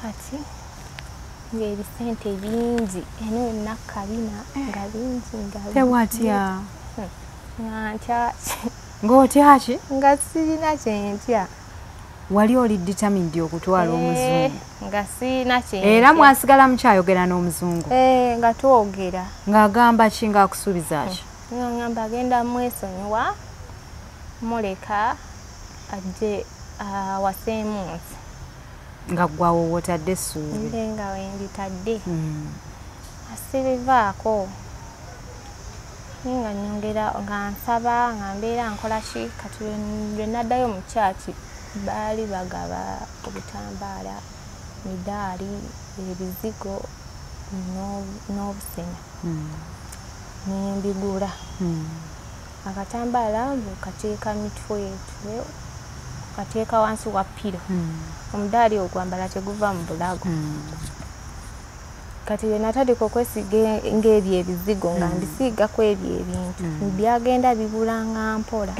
Kati ng'ebisente bingi eno nakabina nga bingi nga tewatya nga ntyaki ng'otyaki nga sirina kyentya wali oli determined okutwala omuzungu nga sirina kyentya era mwasigala mukyayogera n'omuzungu nga twogera ng'agamba ki ng'akusuubiza ki ngamba agenda mwesonyiwa muleka ajje awaseemu nsi nga gwawo wotadde essuubi nga wenditadde asirivaako nga nyongera nga nsaba nga mbeera nkola ki kati lwe naddayo mu kyaki baali bagaba obutambaala midaali ebizigo n'obusenya nembigula akatambaala bukateeka mitwe kateeka wansi wa piro omudaali ogwambala teguva mu bulago kati we natandika okwesiga ng'ebyo ebizigo nga mbisiigako ebyo ebintu byagenda bibulanga mpola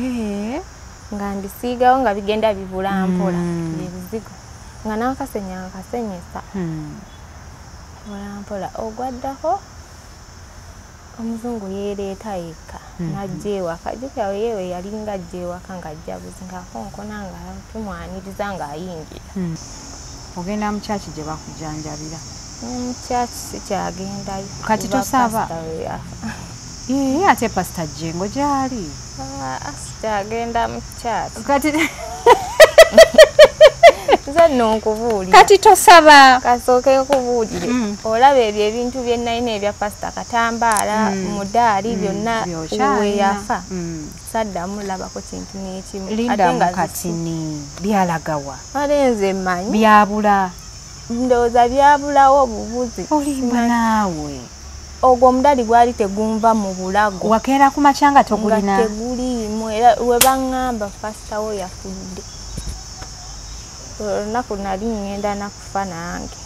nga mbisiigawo nga bigenda bibula mpola ebizigo nga n'akasenya nkasenyesa mpola ogwaddako omuzungu yeereeta yekka n'ajja ewaka jjukira yewe yalinga ajja ewaka ng'ajja buzi ng'akonkona nga tumwaniriza ng'ayingira ogenda mu kyaki gye bakujjanjabira mu kyaki sikyagendayo kati tosaba ate pasita Jjengo gyali sikyagenda mu kyaki kati nze nno nkubuulira kati tosaba kasooke kubuulire olaba ebyo ebintu bye nnalina ebya pasita katambaala mudaali byonna we yafa saddamu labako kintu n'ekimu linda mukatini byalagawa ate nze mmanyi byabula ndowooza byabulawo obubuzi olimba naawe ogwo omudaali gwali tegunva mu bulago wakeera ku makya nga togulina nga teguliimu era we baŋŋamba pasita wo yafudde olunaku nali ŋŋenda nakufa nange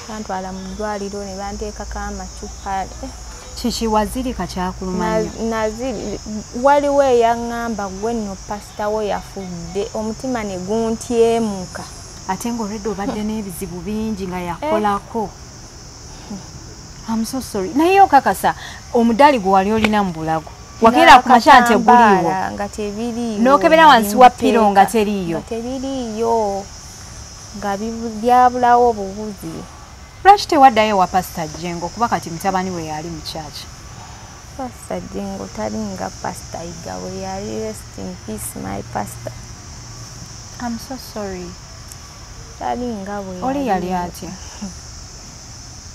bantwala mu ddwaliro ne banteekako amacupa kiki wazirika kyakulumanya waliwo eyaŋŋamba gwe nno pasita wo yafudde omutima ne guntyemuka ate ng'olwedde obadde n'ebizibu bingi nga yakolako I'm so sorry naye okakasa omudaali gwe wali olina mu bulago wakeera ku makya nti eguliiwo nga tebiriiwo n'okebera wansi wa piro nga teriiyo nga byabulawo obubuzi lwaki tewaddayo wa pasita Jjengo kuba kati mutabani we yali mu kyaki pasita Jjengo talinga pasita Iga we yali rest in peace my pastor I'm so sorry talinga we oli yali atya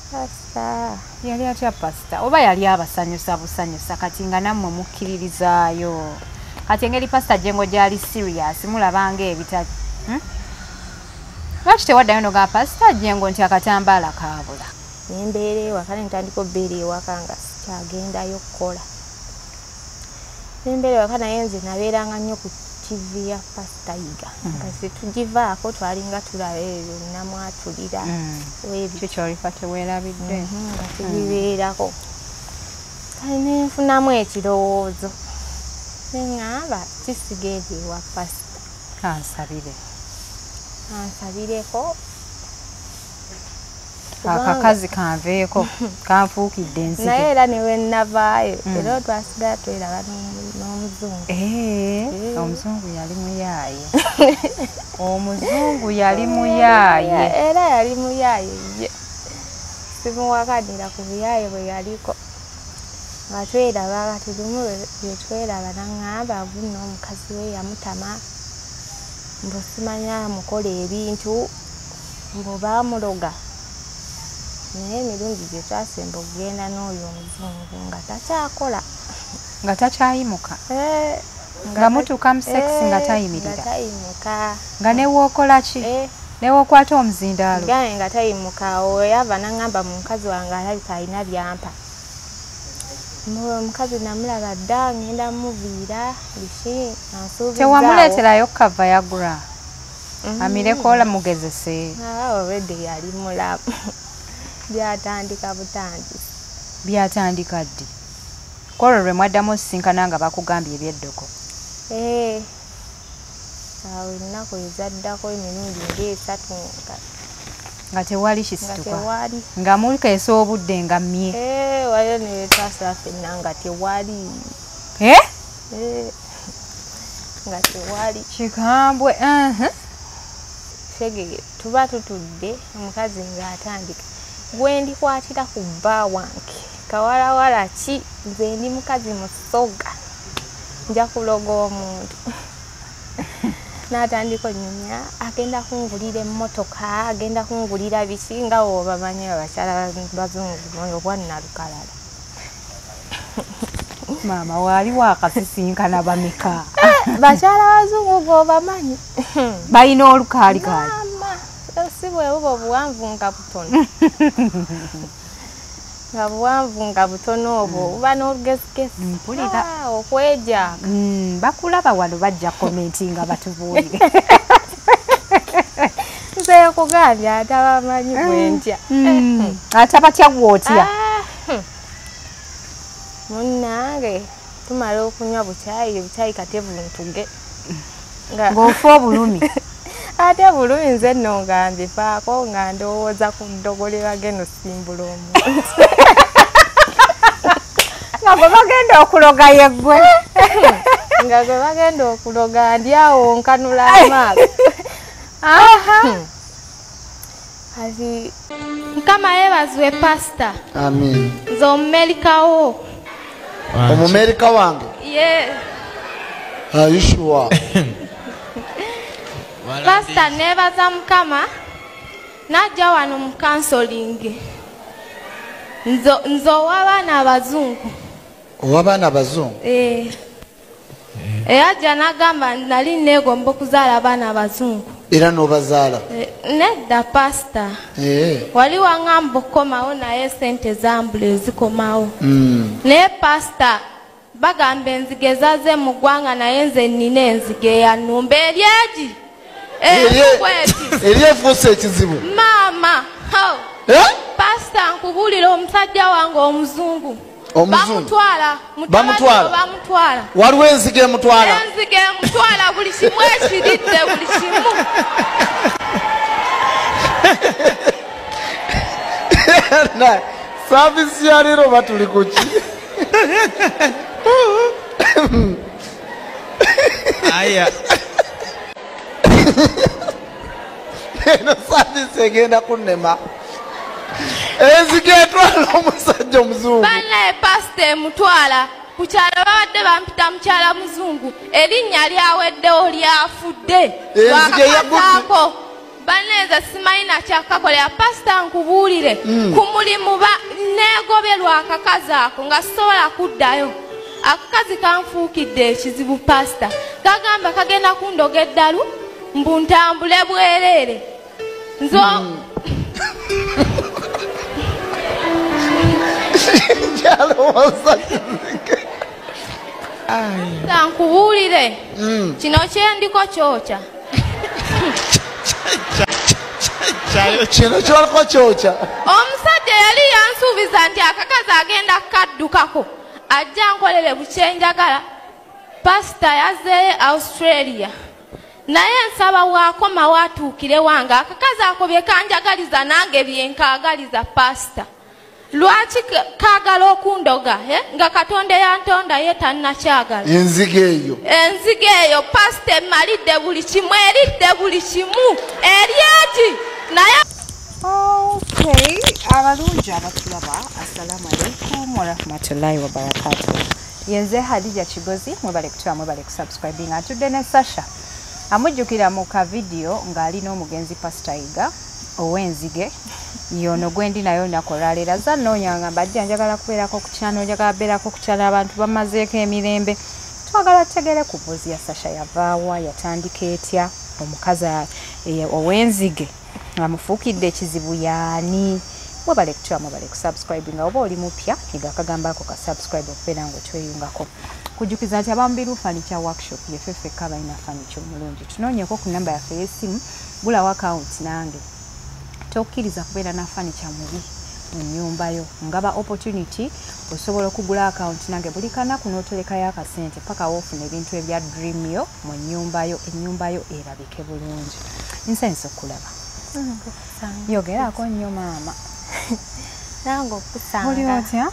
pasita yali atya pasita oba yali abasanyusa busanyusa kati nga nammwe mukkiririzaayo kati engeri pasita Jjengo gyali serious mulabanga ebitali lwaki tewaddayo noga pasita Jjengo nti akatambaala kaabula nembeera ewaka nentandika obbeera ewaka nga sikyagendayo kukola nembeera ewaka naye nze nabeeranga nnyo ku TV ya pasita Iga nga situgivaako twalinga tulaba ebyo namwatulira ekyo kyolifa teweerabidde nga tubibeerako kale nenfunamu ekirowoozo neŋŋamba kisigendi ewa pasita ansabireko akakazi kanveeko kanfuukidde enzige naye era newe navaayo era twasigala tweraba n'omuzungu omuzungu yali muyaaye omuzungu yali muyaaye era yali muyaaye ye simuwakanira ku buyaaye bwe yaliko nga tweraba kati lumu bye tweraba naŋŋamba guno omukazi we yamutama mbu simanya mukola ebintu mbu baamuloga naye emirundi gye twasemba okugenda n'oyo omuzungu nga takyakola nga takyayimuka nga mutuuka mu sekisi nga tayimirira nga newookola ki newookwata omuzindaalo gaye nga tayimuka oyava naŋŋamba mu mukazi wange alabika alina byampa omukazi namulaba dda ngenda muviira biki ansuubizaawo tewamuleeterayo kava yagura amireko mugezese already yali mulamu byatandika butandisi byatandika ddi kolwo lwe mwaddamu osisinkana nga bakugambye ebyeddoko awo ennaku ezaddako emirundi ng'esatu nga tewali kisituka tewali nga mulikeesa obudde nga mmye waliyo ne taasa ffenna nga tewali nga tewali kikambwe Shege tuba tutudde omukazi ng'atandika gwe ndikwatira ku bba wange kawalawala ki nze ndi mukazi musoga nja kuloga omuntu n'atandika onnyumya agenda kungulira emmotoka agenda kungulira biki nga wobamanyi abakyala bazungu obwannalukalala maama waali wakasisinkana bameka bakyala bazungu gobamanyi balina olukaalikaali si bwe buba obuwanvu nga butono nga buwanvu nga butono obwo buba n'olugezigezi mpulira okwejaaka bakulaba wano bajja komenti nga batubuulire nze kugambye ate abamanyi bwentya ate batya gwotya munnange tumala okunywa bucaayi katevu ntuge ng'ofa obulumi ate bulumi nze nno nga mbifaako nga ndowooza ku ddogole bagenda osimbula omuntu nga gwe bagenda okuloga yeggwe nga gwe bagenda okuloga ndi awo nkanula amaaso kati mukama yeebazibwe pasita amen nze omumerikawo omumerika wange ayishuwa pasita neebaza mukama najja wano mu kansolingi nze ow'abaana abazungu ow'abaana abazungu ajja n'agamba nali neegomba okuzaala abaana abazungu era n'obazaala nedda pasita wali waŋŋamba okukomawo naye sente zambula ezikomawo naye pasita bagamba enzige zaze mu ggwanga naye nze nnina enzige eyannumba eryegi eri efuuse ekizibu maama pasita nkubuulira omusajja wange omuzungu bamutwala waliwo enzige emutwala buli kimu ekiridde buli kimu saavisi ya leero oba tuli ku ki eno saavisi egenda kunnema enzige etwala omusajja omuzungu bannaye pasita emutwala ku kyalo babadde bampita mukyala muzungu erinnya lyaweddewo lyafudde lwakakazaako banneeza simanyi nakyakakolera pasita nkubuulire ku mulimu neegobye lwakakazaako nga sisobola kuddayo akakazi kanfuukidde ekizibu pasita kagamba kagenda kundoga eddalu mbu ntambule bwereere nzo nkubuulire kino kyendiko kyokya kino kyoliko kyokya omusajja yali yansuubiza nti akakazi agenda kukaddukako ajja nkolere bukyenjagala pasita yazeeyo Australia naye nsaba wakoma watuukire wange akakazi ako bye kanjagaliza nange byenkaagaliza pasita lwaki kaagala okundoga nga katonda yantonda ye tannakyagala enzige eyo pasita emalidde buli kimu eridde buli kimu eryeki naye abalungi abatulaba assalamu alaikum warahmatullahi wabarakatu yenze Hadija Kigozi mwebale kutula mwebale kusubscribing atudde ne Sasha amujjukira mu kavidiyo ng'alina omugenzi pasita Iga ow'enzige yono gwendi nayo nakolaalera za noonyanga mbadde njagala kubeerako ku kyano njagala beerako ku kyalo abantu bamazeeko emirembe twagala tegere ku buzi ya Sasha yavaawa yatandika etya omukazi ow'enzige amufuukidde ekizibu yaani mwebale kutula mwebale kusubscribe nga oba oli mupya ega akagambako ka subscribe okubeera ng'otweyungako kujjukiza nti abambiru furniture workshop yefefeka balina furniture omulungi tunoonyeko ku namba yaffe y'essimu gulawo account nange tokkiriza kubeera na furniture mubi mu nnyumba yo ngaba opportunity osobola okugula account nange buli kanaku n'otolekayo akasente paka woofuna ebintu ebya dream yo mu nnyumba yo ennyumba yo erabike bulungi nsense okulaba yogerako nnyo maama. Nange okusanga. Oli otya?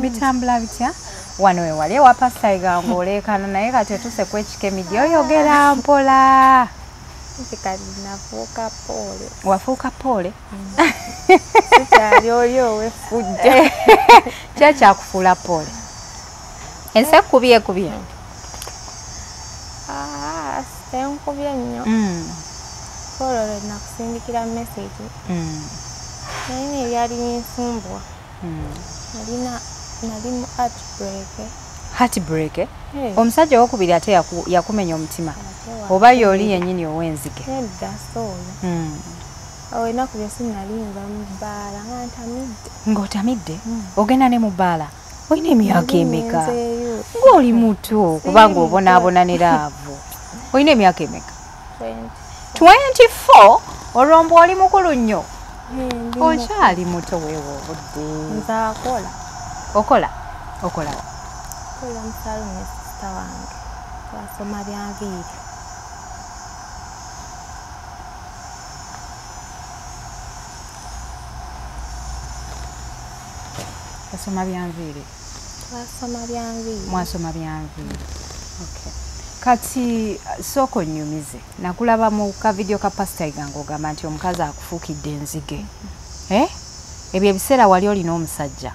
Bitambula bitya? Wano we wali ewa Pastor Igango oleekana naye kati otuse kwekikemidi oyogera mpola. Kati nafuuka poole. Wafuuka poole? Sikyali oli ow'effujja. Ki ekyakufuula poole? Ensi ekubye ekubye? Enkubye nnyo. Poole lwe nakusindikira message. Naye ebyali binsumbuwa. Nali mu heartbreak. Omusajja owokubiri ate yakumenya omutima oba y'oli yennyini ow'enzige? Nedda sooyo. Awo ennaku byesi nali nva mu bbaala nga ntamidde. Ng'otamidde? Ogenda ne mu bbaala? Olina emyaka emeka? Ng'oli muto kubanga obonaabona ne laavu. Olina emyaka emeka? 24? Olwombo oli mukulu nnyo. Okyali muto weewa obudde. Nzaakola. Okola? Okola? Kola musalo ne sisita wange. Twasoma bya nviiri. Twasoma bya nviiri? Twasoma bya nviiri. Mwasoma bya nviiri. Okay. Kati soko nnyumize. Nakulaba mu kavidiyo ka Pastor Igango ogamba nti omukazi akufuukidde enzige. Ebyo ebiseera wali olina omusajja?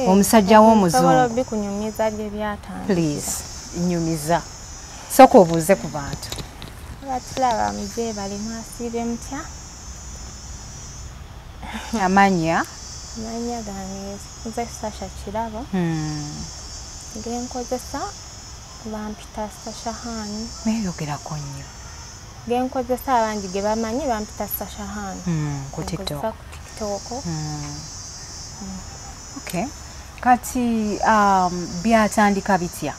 Omusajja w'omuzungu. Sobola bikunyumiza gye byatandikira. Please, nyumiza. Soko obuuze ku bantu. Batulaba muzee bali mwasiibe mutya? Amanya? Amanya gange nze Sasha Kirabo. Genkozesa bampita Sasha Hani. Meeyogerako nnyo. Genkozesa abangi ge bamanyi bampita Sasha Hani. Ku TikTok. Ku TikTok. Okay. Kati byatandika bitya?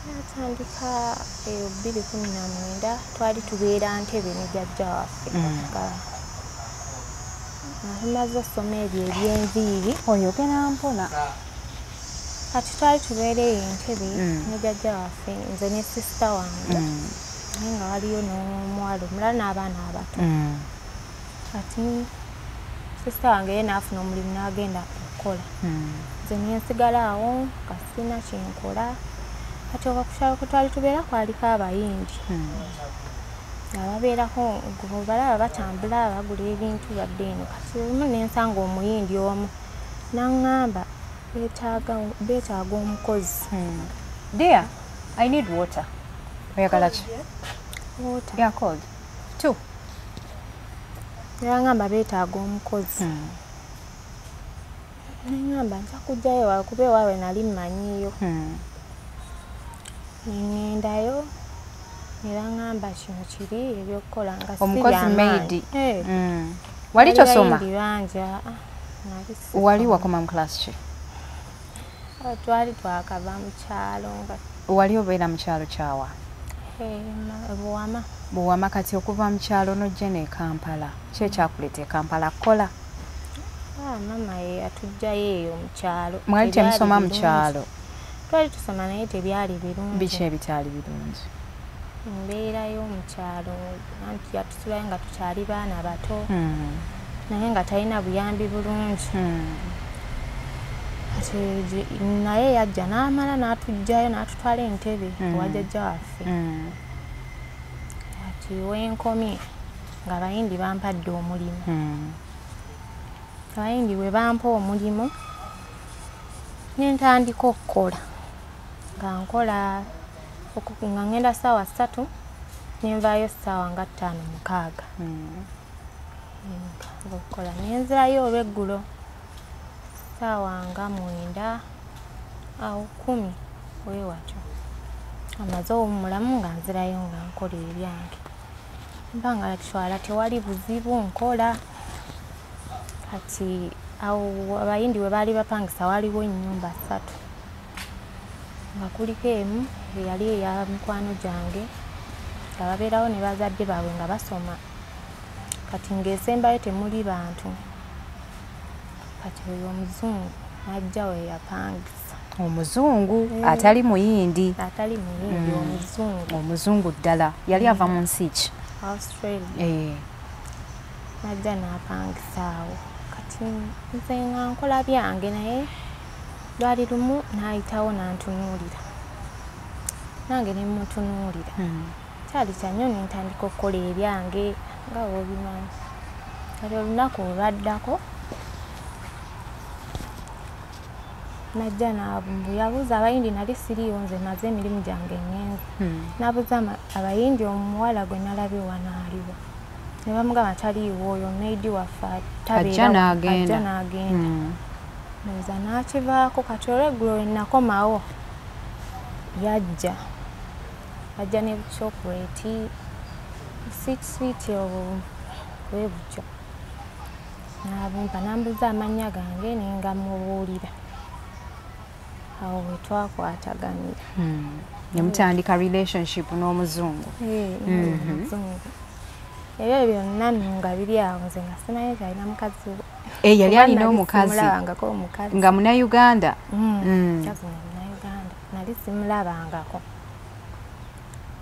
Byatandika 2019 twali tubeera Ntebe ne jjajja waffe. Tumaze okusoma ebyo eby'enviiri. Oyogera mpona. Kati twali tubeereyo Ntebe ne jjajja waffe nze ne sisita wange. Naye nga waliyo n'omuwala omulala n'abaana abato. Kati sisita wange ye n'afuna omulimu n'agenda kukola. Nze nensigala awo nga sirina kyenkola. Kati okukyalo kwe twali tubeera kwaliko abayindi. Nga babeerako balaba batambula bagula ebintu badde eno. Kati olumu nensanga omuyindi omu n'aŋŋamba beetaaga omukozi. Dear, I need water. Oyagala ki? Water. Yeah, cold. 2. N'aŋŋamba beetaaga omukozi. N'aŋŋamba nja kujjayo wakube ewaabwe nali mmanyiyo. Nendayo era ŋŋamba kino kiri ebyokukola nga si omukozi maidi. Wali tosoma? Wali wakoma mu class ki? Twali twakava mu kyalo nga. Wali obeera mu kyalo kyawa? Buwama. Buwama. Kati okuva mu kyalo n'ojja ne Kampala ki ekyakuleeta e Kampala kukola? Mama ye yatujjayo eyo mu kyalo. Mwali temusoma mu kyalo? Twali tusoma naye tebyali birungi. Biki ebitaali birungi? Mbeera y'omu kyalo anti yatusulayo nga tukyali baana bato naye nga talina buyambi bulungi. Naye yajja n'amala n'atujjayo n'atutwala Entebe ewa jjajja waffe. Kati wenkomye nga abayindi bampadde omulimu. Abayindi bwe bampa omulimu nentandika okukola nga nkola nga ngenda ssaawa 3 nenvaayo ssaawa nga 5-6. Okukola nenzirayo olw'eggulo ssaawa nga 9 awo 10 weewatyo amaze obumulamu nga nzirayo nga nkola ebyange. Mba nga kitwala tewali buzibu nkola. Kati awo abayindi we baali bapangisa waliwo ennyumba 3 nga kuliko emu yali eya mikwano gyange nga babeerawo ne bazadde baabwe nga basoma. Kati ng'esembayo temuli bantu. Kati oyo omuzungu n'ajja we yapangisa. Omuzungu atali muyindi? Atali muyindi, omuzungu. Omuzungu ddala. Yali ava mu nsi ki? Australia. Najja n'apangisaawo kati nze nga nkola byange naye lwali lumu n'ayitawo n'antunuulira nange ne mmutunuulira kyali kya nnyo ne ntandika okukola ebyange nga bw'obimanyi kati olunaku olwaddako najja yabuuza abayindi nali siriiwo nze maze emirimu gyange ngenze n'abuuza abayindi omuwala gwe nalabye wanaaliwo ne bamugamba taliiwo oyo maidi waffe ajja n'agenda nza n'akivaako kati olweggulo we nakomawo yajja ne chocolate sweet bwe butyo n'abumpa n'ambuuza amannya gange ne ngamubuulira awo we twakwataganira ne mutandika relationship n'omuzungu ebyo byonna nga biri awo nze nga simanyi alina mukazi yali alina omukazi nga Munnayuganda nali simulabangako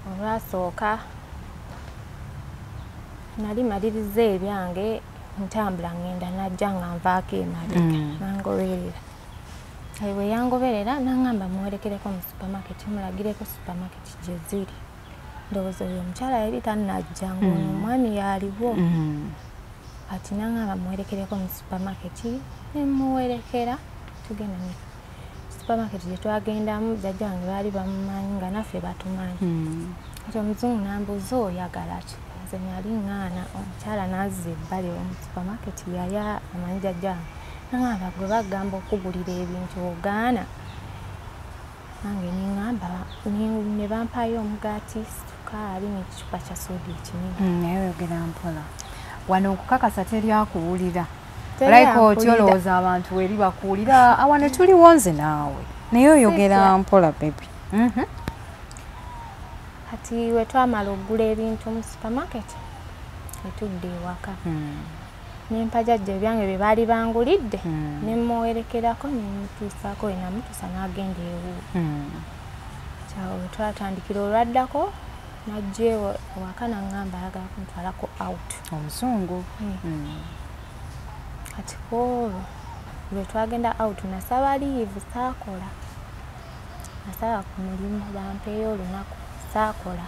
olwasooka nali maliriza ebyange ntambula ngenda najja nga nvaako emabega nangoberera bwe yangoberera nangamba muwerekereko mu supermarket mulagireko supermarket gye ziri ndowooza oyo omukyala yali tannajja ng'ono omwami yaaliwo ati nangamba muwerekereko mu supermarket ne muwerekera tugenda mu supermarket gye twagendamu jjajja wange baali bamumanyi nga naffe batumanyi kati omuzungu n'ambuuza oyagala ki nze nali ŋŋaana omukyala n'azza ebbali omu supermarket yali amanyi jjajja wange nangamba gwe bagamba okugulira ebintu ogaana nange neŋŋamba ne bampayo omugaati sukaali n'ekicupa kya soda ekinene naye oyogera mpola wano okukakasa teryakuwulira like otyo olowooza abantu weri bakuwulira wano tuliwo nze naawe naye oyogera mpola bebi kati we twamala okugula ebintu mu supermarket etudde ewaka nempa jjajja ebyange bye baali bangulidde ne mmuwerekerako ne mutuusaako we namutuusa n'agenda ewuwo kyawe we twatandikira olwaddako najja ewaka naŋŋamba ayagala kuntwalako out omuzungu kati olwo lwe twagenda out nasaba liivu saakola nasaba ku mulimu bampeeyo olunaku saakola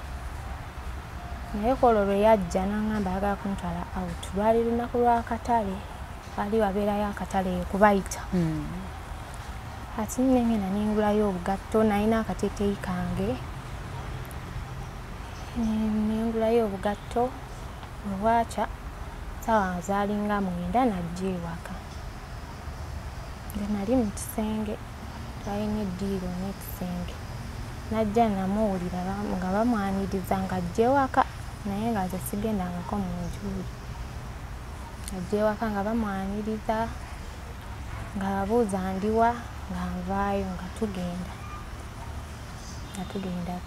naye kolwo lwe yajja n'aŋŋamba ayagala kuntwala out lwali lunaku lw'akatale wali wabeerayo akatale kubayita ati nengenda nengulayo obugatto nalina akateeteeyi kange nengulayo obugatto obwakya sawa zaalinga 9 najja ewaka nga nali mu kisenge twalina eddiiro n'ekisenge najja namuwulira nga bamwaniriza nga ajja ewaka naye nga nze sigendangako mu njuuli ajja ewaka nga bamwaniriza nga babuuza ndiwa nga nvaayo nga tugenda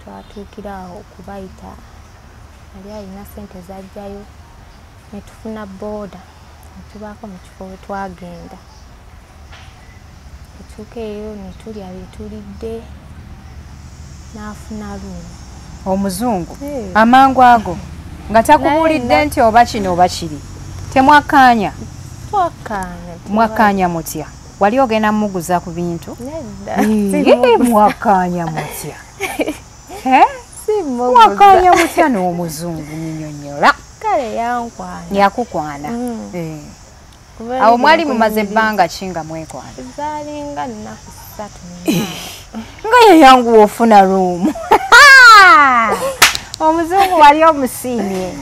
twatuukira awo okubayita yali alina sente zajjayo ne tufuna booda ne tubaako mu kifo we twagenda etuuka eyo ne tulya bye tulidde n'afuna lumu omuzungu amangu ago nga takubuulidde nti oba kino oba kiri temwakkaanya mwakkaanya mutya wali ogenda mmuguza ku bintu mwakkaanya mutya mwakkaanya mutya n'omuzungu nyinyonnyola kale yakukwana awo mwali mumaze ebbanga ki nga mwekwana zaalinga nnaku 3 nga yeyanguwa ofuna luumu omuzungu wali omusiimye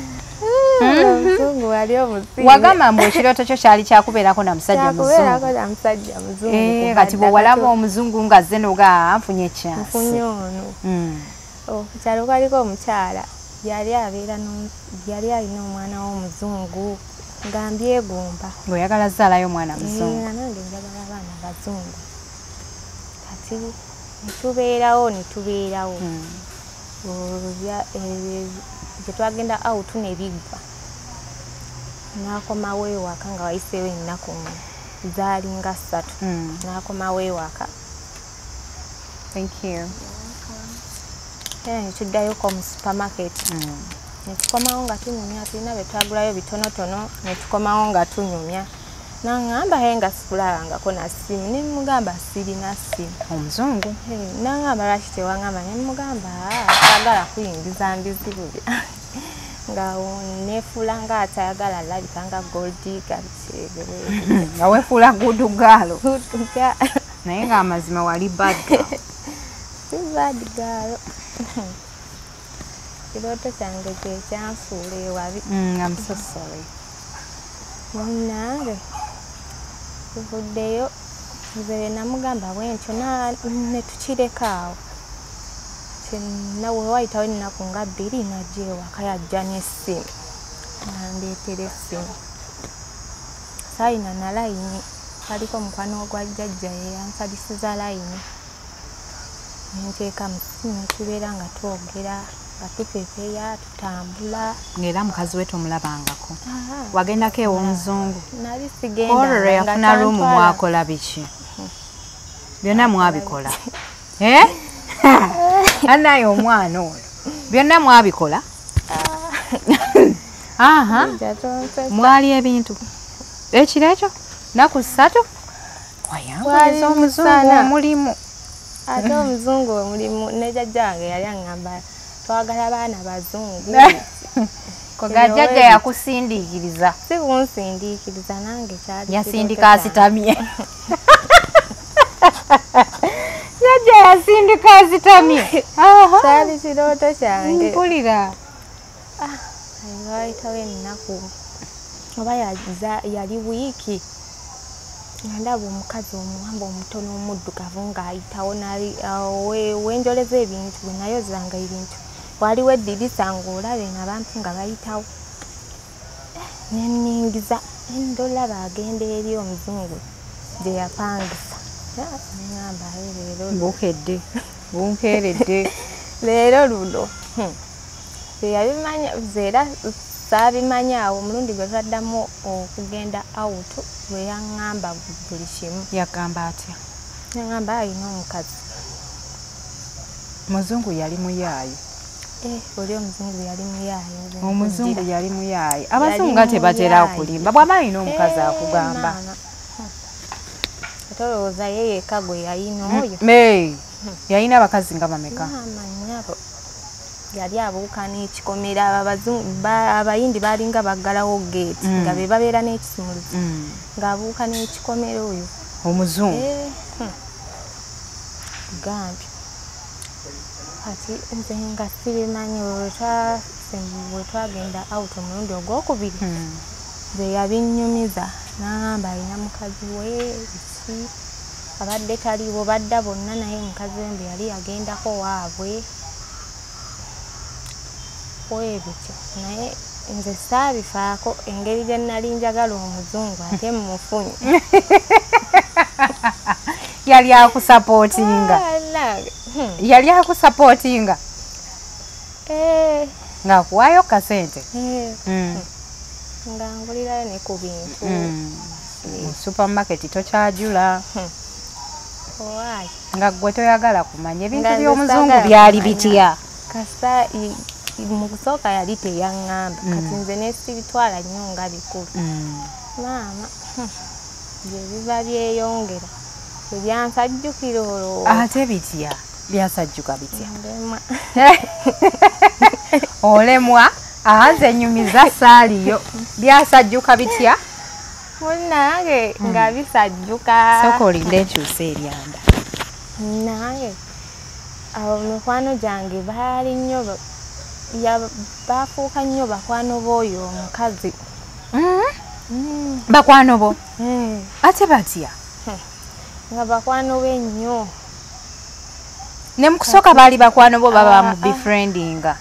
wagamba mbu ekirooto kyo kyali kyakubeerako na musajja muzungu kati bwe walaba omuzungu nga zze noga nfunye ekyansi okukyalo kwaliko omukyala yali alina omwana w'omuzungu nga mbyegomba ng'oyagala zaalayo omwana muzungu nange njagala abaana bazungu kati netubeerawo gye twagenda out nebiggwa n'akomawo ewaka nga wayiseewo ennaku zaalinga 3 n'akomawo ewaka era netuddayo ko mu supermarket netukomawo nga tunyumya tulina betwagulayo bitonotono netukomawo nga tunyumya nangamba henga sikulabangako na simu nemugamba sirina simu omuzungu nangamba lwaki tewangamba nemugamba atagala kuyingiza mbizibu bya nga nefuula nga atayagala alabika nga goldiga bikyegere nga wefuula gudugaalo naye nga amazima wali bad girl. Si bad girl. Kirooto kyange kyekyansuula ewabi. I'm so sorry. Munnange tuvuddeyo nze namugamba bwentyo netukireka awo nawe wayitawo ennaku nga 2 najja ewaka yajja n'essimu nandeetera essimu saayina na layini kaliko mukwano ogwa jjajja yeyansalisiza layini nenteeka mu ssimu tubeera nga twogera nga tupepeya tutambula ng'era mukazi we tomulabangako wagendako ew'omuzungu nali Korora yafuna luumu mwakola biki byonna mwabikola anaye omwana oyo byonna mwabikola mwali ebintu ekiro ekyo naku 3 wayanguyeza omuzungu omulimu ate omuzungu omulimu ne jjajja wange yali aŋŋamba twagala baana bazungu koga jjajja yakusindiikiriza si kunsindiikiriza nange kyali yasindika asitamye jjajja yasindika asitamye kyali kirooto kyange mpulira wayitawo ennaku oba yali wiiki nga ndaba omukazi omuwamba omutono omuddugavu ng'ayitawo wenjoleza ebintu bwe nayozanga ebintu waliwo eddirisa ng'olaba abantu nga bayitawo nenningiza endolaba agenda eri omuzungu gye yapangisa neŋamba leero bukedde bunkeeredde leero luno teyabimanya era saabimanyaawo omulundi gwe twaddamu okugenda awutu lwe yaŋŋamba buli kimu yagamba atya yaŋŋamba alina omukazi muzungu yali muyaayo oli omuzungu yali muyaayo omuzungu yali muyaayo abazungu nga tebatera okulimba bw'aba alina omukazi akugamba ate olowooza ye yekka gwe yalina oyo yalina abakazi nga bameka amanyabo yali abuuka n'ekikomera abayindi baalinga baggalawo geeti nga be babeera n'ekisumuluzo ng'abuuka n'ekikomera oyo omuzungu gambye ati nze nga sibimanyi bwe twagenda awuto omulundi ogwokubiri nze yabinnyumiza n'aŋŋamba alina mukazi we biki abadde taliiwo badda bonna naye mukazi we mbe yali yagendako waabwe webityo naye nze saabifaako engeri gye nali njagala omuzungu ate mmufunye yali akusapootinga yali akusapootinga ng'akuwaayo kasente nga ngulirayo ne ku bintu mu supermarket tokyajula owaayi nga ggwe toyagala kumanya ebintu by'omuzungu byali bitya kasa mu kusooka yali teyaŋŋamba kati nze nesibitwala nnyo nga bikulu maama bye biba byeyongera ebyansajjukira olwo ate bitya byasajjuka bitya olemwa nze nyumiza saaliyo byasajjuka bitya munnange nga bisajjuka sooka olinde enkyusa eryanda nange abo mikwano gyange baali nnyo bafuuka nnyo bakwano b'oyo omukazi bakwano bo ate batya nga bakwano be nnyo ne mu kusooka baali bakwano bo baba mu befriendinga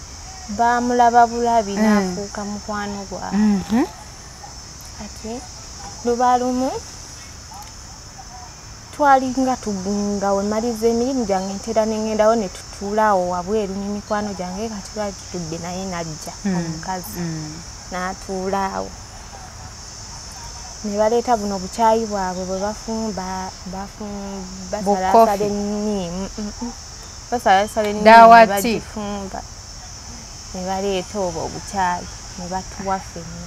baamulaba bulabi n'afuuka mukwano gwabwe ati luba lumu twalinga tugunga wemaliza emirimu gyange ntera nengendawo ne tutuulaawo wabweru n'emikwano gyange kati twali tutudde naye najja omukazi n'atuulaawo ne baleeta buno bukyayi bwabwe bwe bafumba basalasala enniimu bagifumba ne baleeta obwo obukyayi ne batuwa ffenna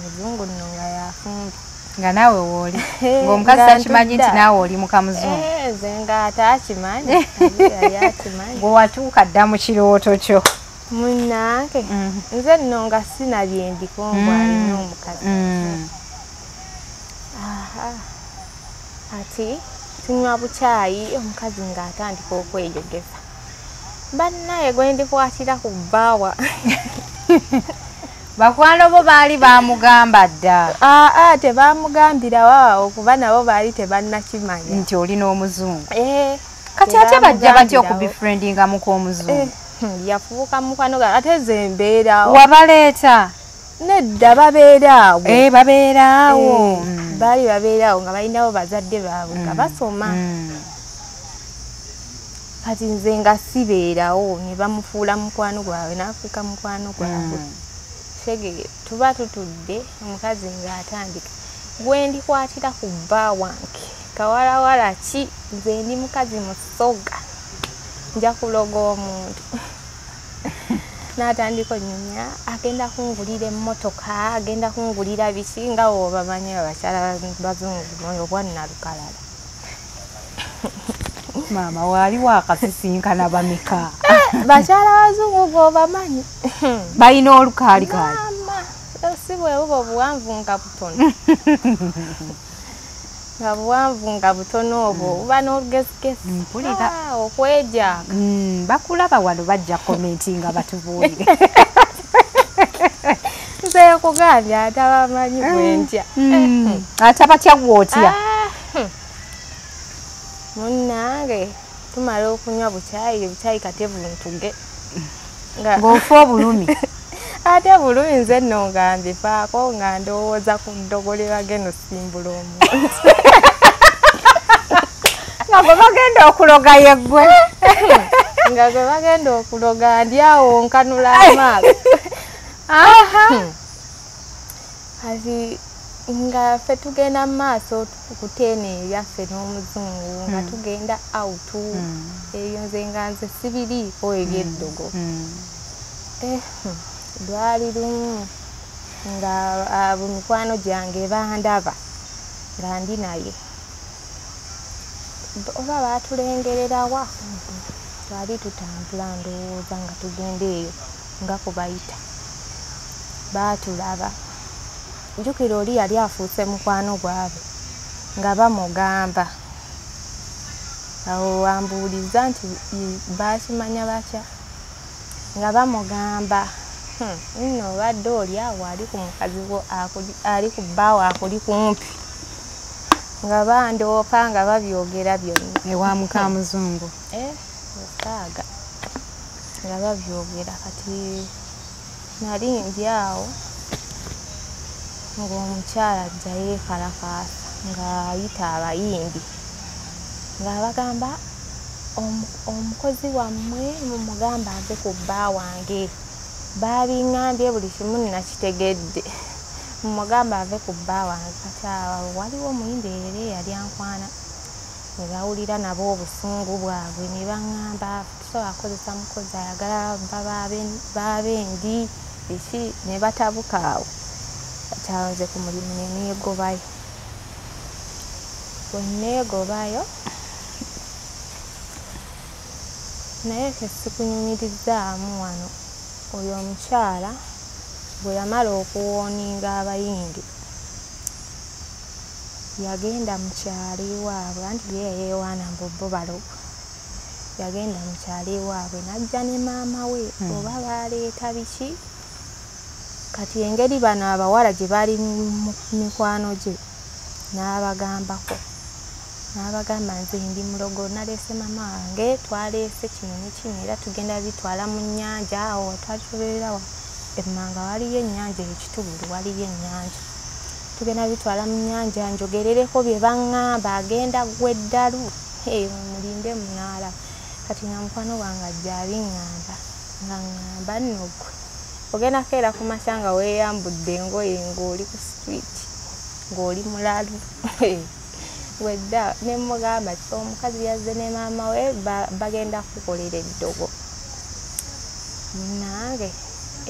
muzungu nno nga yafumbi nga naawe wooli ng'omukazi takimanyi nti naawe oli mukamuzungu nze nga atakimanyi yali akimanyi gwe watuuka dda mu kirooto kyo munnange nze nno nga sinabye ndiko mbw alina omukazi ati tunywa bukyayi omukazi ng'atandika okweyogeza bannaye gwe ndikwatira ku bbaawa bakwano bo baali bamugamba dda tebamugambira waawo kuba nabo baali tebannakimanya nti olina omuzungu kati ate bajja batya okubifriendinga mukw'omuzungu yafubuka mukwano ga ate ze mbeerawo wabaleeta nedda babeeraawo babeeraawo baali babeeraawo nga balinawo bazadde baabwe nga basoma kati nze nga sibeerawo ne bamufuula mukwano gwabwe n'afuuka mukwano gwabwe shege tuba tutudde omukazi ng'atandika gwe ndikwatira ku bba wange kawalawala ki nze ndi mukazi musoga nja kuloga omuntu n'atandika onnyumya agenda kungulira emmotoka agenda kungulira biki nga wobamanyi abakyala bazungu obwannalukalala maama waali wakasisinkana bameka bakyala bazungu gobamanyi balina olukaalikaali si bwe buba obuwanvu nga butono nga buwanvu nga butono obwo buba n'olugezigezi mpulira okwejaaga bakulaba wano bajja komenti nga batubuulire nze kugambye atabamanyi bwentya ate batya gwotya munnange tumala okunywa bukyayi kate buntuge ng'ofa obulumi ate bulumi nze nno nga mbifaako nga ndowooza ku ddogole bagenda osimbula omuntu nga gwe bagenda okuloga yeggwe nga gwe bagenda okuloga ndi awo nkanula amaaso kati nga ffe tugenda mu maaso kuteena ebyaffe n'omuzungu nga tugenda awutu eyo nze nga nze sibiriiko ebyeddogo lwali lumu nga mikwano gyange bandaba nga ndi naye oba baatulengererawa twali tutambula ndowooza nga tugenda eyo nga kubayita baatulaba njukira oli yali afuuse mukwano gwabwe nga bamugamba awo wambuuliza nti bakimanya batya nga bamugamba nno obadde oli awo ali ku mukazi wo ali ku bbaawo akuli kumpi nga bandoopa nga babyogera byonna ewa mukamuzungu osaaga nga babyogera kati nali ndi awo ng'omukyala ajja yeekalakaasa ng'ayita abayimbi ng'abagamba omukozi wammwe mumugamba ave ku bba wange babiŋŋambye buli kimu nakitegedde mumugamba ave ku bba wange kati awo waliwo omuyimbi era eyali ankwana ne bawulira nabo obusungu bwabwe ne baŋŋamba tusobola kukozesa mukozi ayagala babendi eki ne batabuka awo kyalonze ku mulimu ne neegobayo bwe neegobayo naye ke sikunyumirizzaamu wano oyo omukyala bwe yamala okuwooninga abayimbi yagenda mu kyalo ewaabwe anti ye yeewaana mbobbo balogo yagenda mu kyalo ewaabwe n'ajja ne maama we oba baleeta biki kati engeri bano abawala gye bali mu mikwano gye n'abagambako n'abagamba nze ndi mulogo naleese mama wange twaleese kino ne kino era tugenda bitwala mu nnyanja awo twatubeerawa emmanga waliyo ennyanja ekitubulu waliyo ennyanja tugenda bitwala mu nnyanja njogerereko bye baŋŋamba agenda ggwe eddalu mulinde munaala kati nga mukwano gwange ajja abiŋŋamba nga ŋŋamba nno ggwe ogenda keera ku makya nga weeyambudde engoye ng'oli ku street ng'oli mulalu wedda ne mugamba kiti omukazi yazze ne maama we bagenda kukolera eddogo nange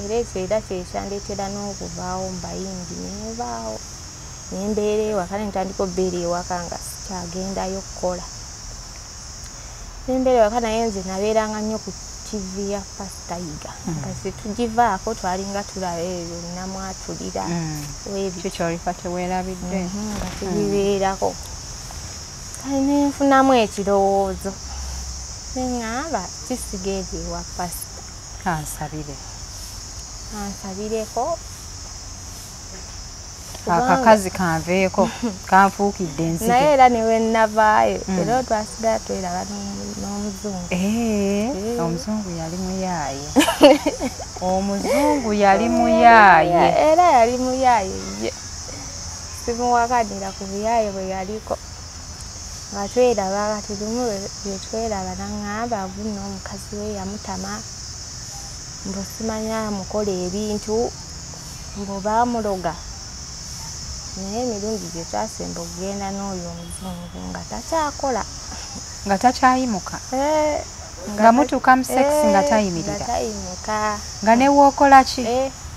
era ekyo era kyekyandeetera n'okuvaawo mbayimbi nebaawo nembeera ewaka nentandika obbeera ewaka nga sikyagendayo kukola nembeera ewaka naye nze nabeeranga nnyo ku TV ya Pastor Iga kasi tugivaako twalinga tulaba ebyo namwatulira ekyo kyolifa teweerabidde nga tubibeerako kale nenfunamu ekirowoozo neŋŋamba kisigende ewa Pastor ansabireko akakazi kanveeko kanfuukidde enzige naye era newe nnavaayo era twasigala tweraba n'omuzungu omuzungu yali muyaaye omuzungu yali muyaaye era yali muyaaye ye simuwakanira ku buyaaye bwe yaliko nga tweraba nga tulimu bye tweraba naŋŋamba guno omukazi we yamutama mbu simanya mukola ebintu mbu baamuloga naye emirundi gye twasemba okugenda n'oyo omuzungu nga takyakola nga takyayimuka nga mutuuka mu sekisi nga tayimirira nga newookola ki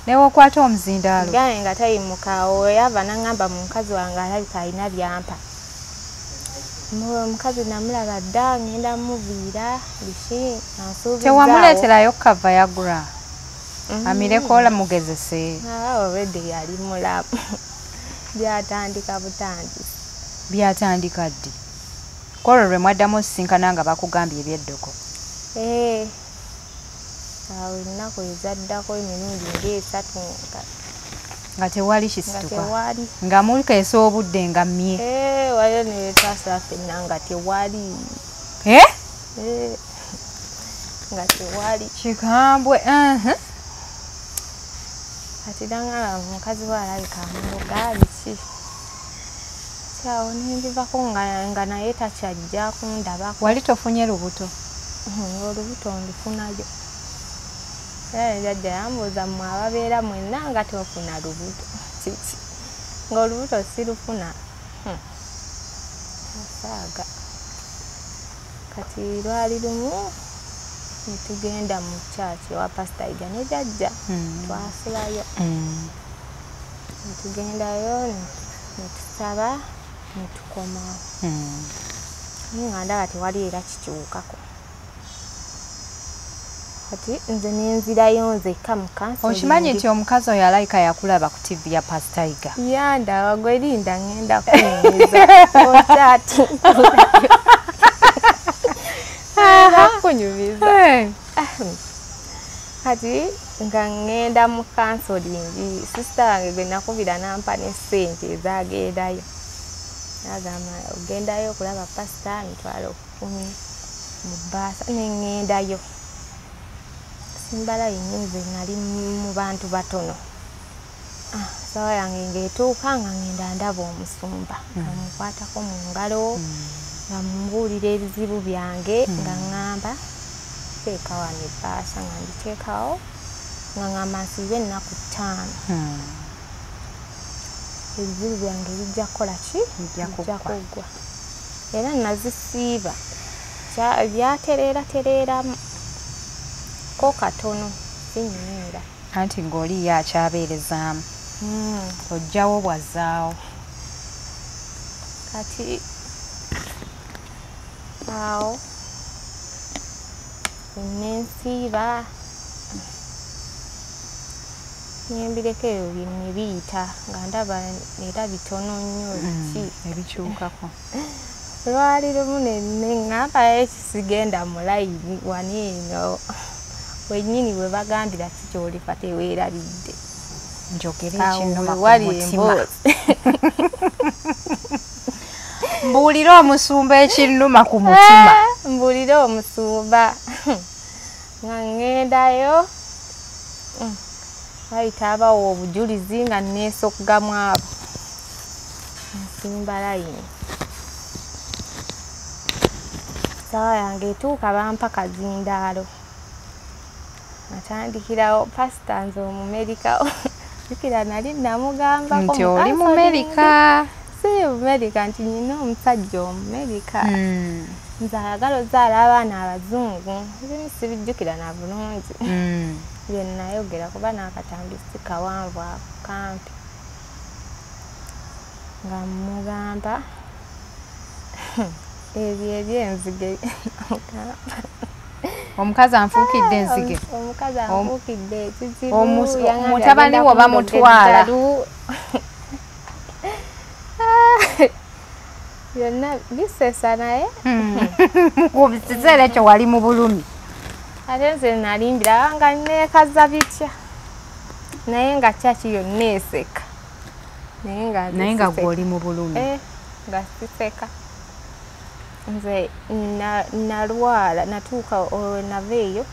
newookwata omuzindaalo gaye nga tayimuka oyo yava naŋŋamba mu mukazi wange alabika alina byampa omukazi namulaba dda ngenda muviira biki ansuubizaawo tewamuleeterayo kava yagura amireko mugezese obedde yali mulamu byatandika butandisi byatandika ddi kwolwo lwe mwaddamu osisinkana nga bakugambye ebyeddogo awo ennaku ezaddako emirundi ng'esatu nga tewali kisituka nga mulikeesa obudde nga mmye waliyo nebetwasaba ffenna nga tewali nga tewali kikambwe kati naŋŋamba mukazi we alabika amuloga biki kyawo nembivako nga naye takyajja kundabako wali tofunye lubuto olubuto ndifunayo era nejajja yambuuza mmwe ababeera mwenna nga tofuna lubuto kiki ng'olubuto sirufuna asaaga kati lwali lumu netugenda mu kyaki ewa Pastor Iga ne jajja twasulayo netugendayo netusaba netukomawo naye nga ndaba tewali era kikyukako kati nze nenzirayo nzekka mu kanso okimanyi nti omukazi oyo alayika yakulaba ku TV ya Pastor Iga yanda wagwe linda ngenda kunyumiza okyati kunyumiza kati nga ngenda mu kansolingi sisita wange gwe nakubira nampa n'essente ezagendayo agamba ogendayo okulaba Pastor mitwalo 10 mu bbaasa nengendayo simbala yinyuze nali mu bantu batono sawa yange ng'etuuka nga ngenda ndaba omusumba nga mukwatako mu ngalo nga mumbuulira ebizibu byange nga ŋŋamba teeka wano ebbaasa nga nditeekawo nga ŋŋamba nsiibe ennaku 5 ebizibu byange bijja kukola ki bijja kuggwa era nazisiiba byatereeratereeramu ko katono sinyumira anti ng'oliyo akyabeerezaamu ojjawo bwazaawo kati awo nensiiba nembireko ebyo bimwe biyita nga ndaba era bitono nnyo ki ebikyukako lwali lumu neŋŋamba ekisigenda mu layini wani eno wennyini bwe bagambira kikyolifa teweerabidde njogera ekinnuma ku wali mutima emboozi mbuulira omusumba ekinnuma ku mutima mbuulira omusumba nga ŋŋendayo bayita abawo obujulizi nga neesoggamu abo nsimba layini sawa yange etuuka bampa kazindaalo natandikirawo Pastor nze omumerika jukira nali namugambako nti oli Mumerika si Mumerika nti nyina omusajja Omumerika nze ayagala ozaala abaana abazungu ebimu sibijjukira na bulungi bye nayogera kuba n'akatambi si kawanvu akampi nga mugamba ebyo ebyenzige omukazi anfuukidde enzige omukazi anfuukidde ekizibu mutabani wo bamutwala byonna bisesa naye kiseera ekyo wali mu bulumi ate nze nalimbira nga neekaza bitya naye nga kyaki yonna eseka naye nga gw'oli mu bulumi nga siseka nze nalwala natuuka nava eyo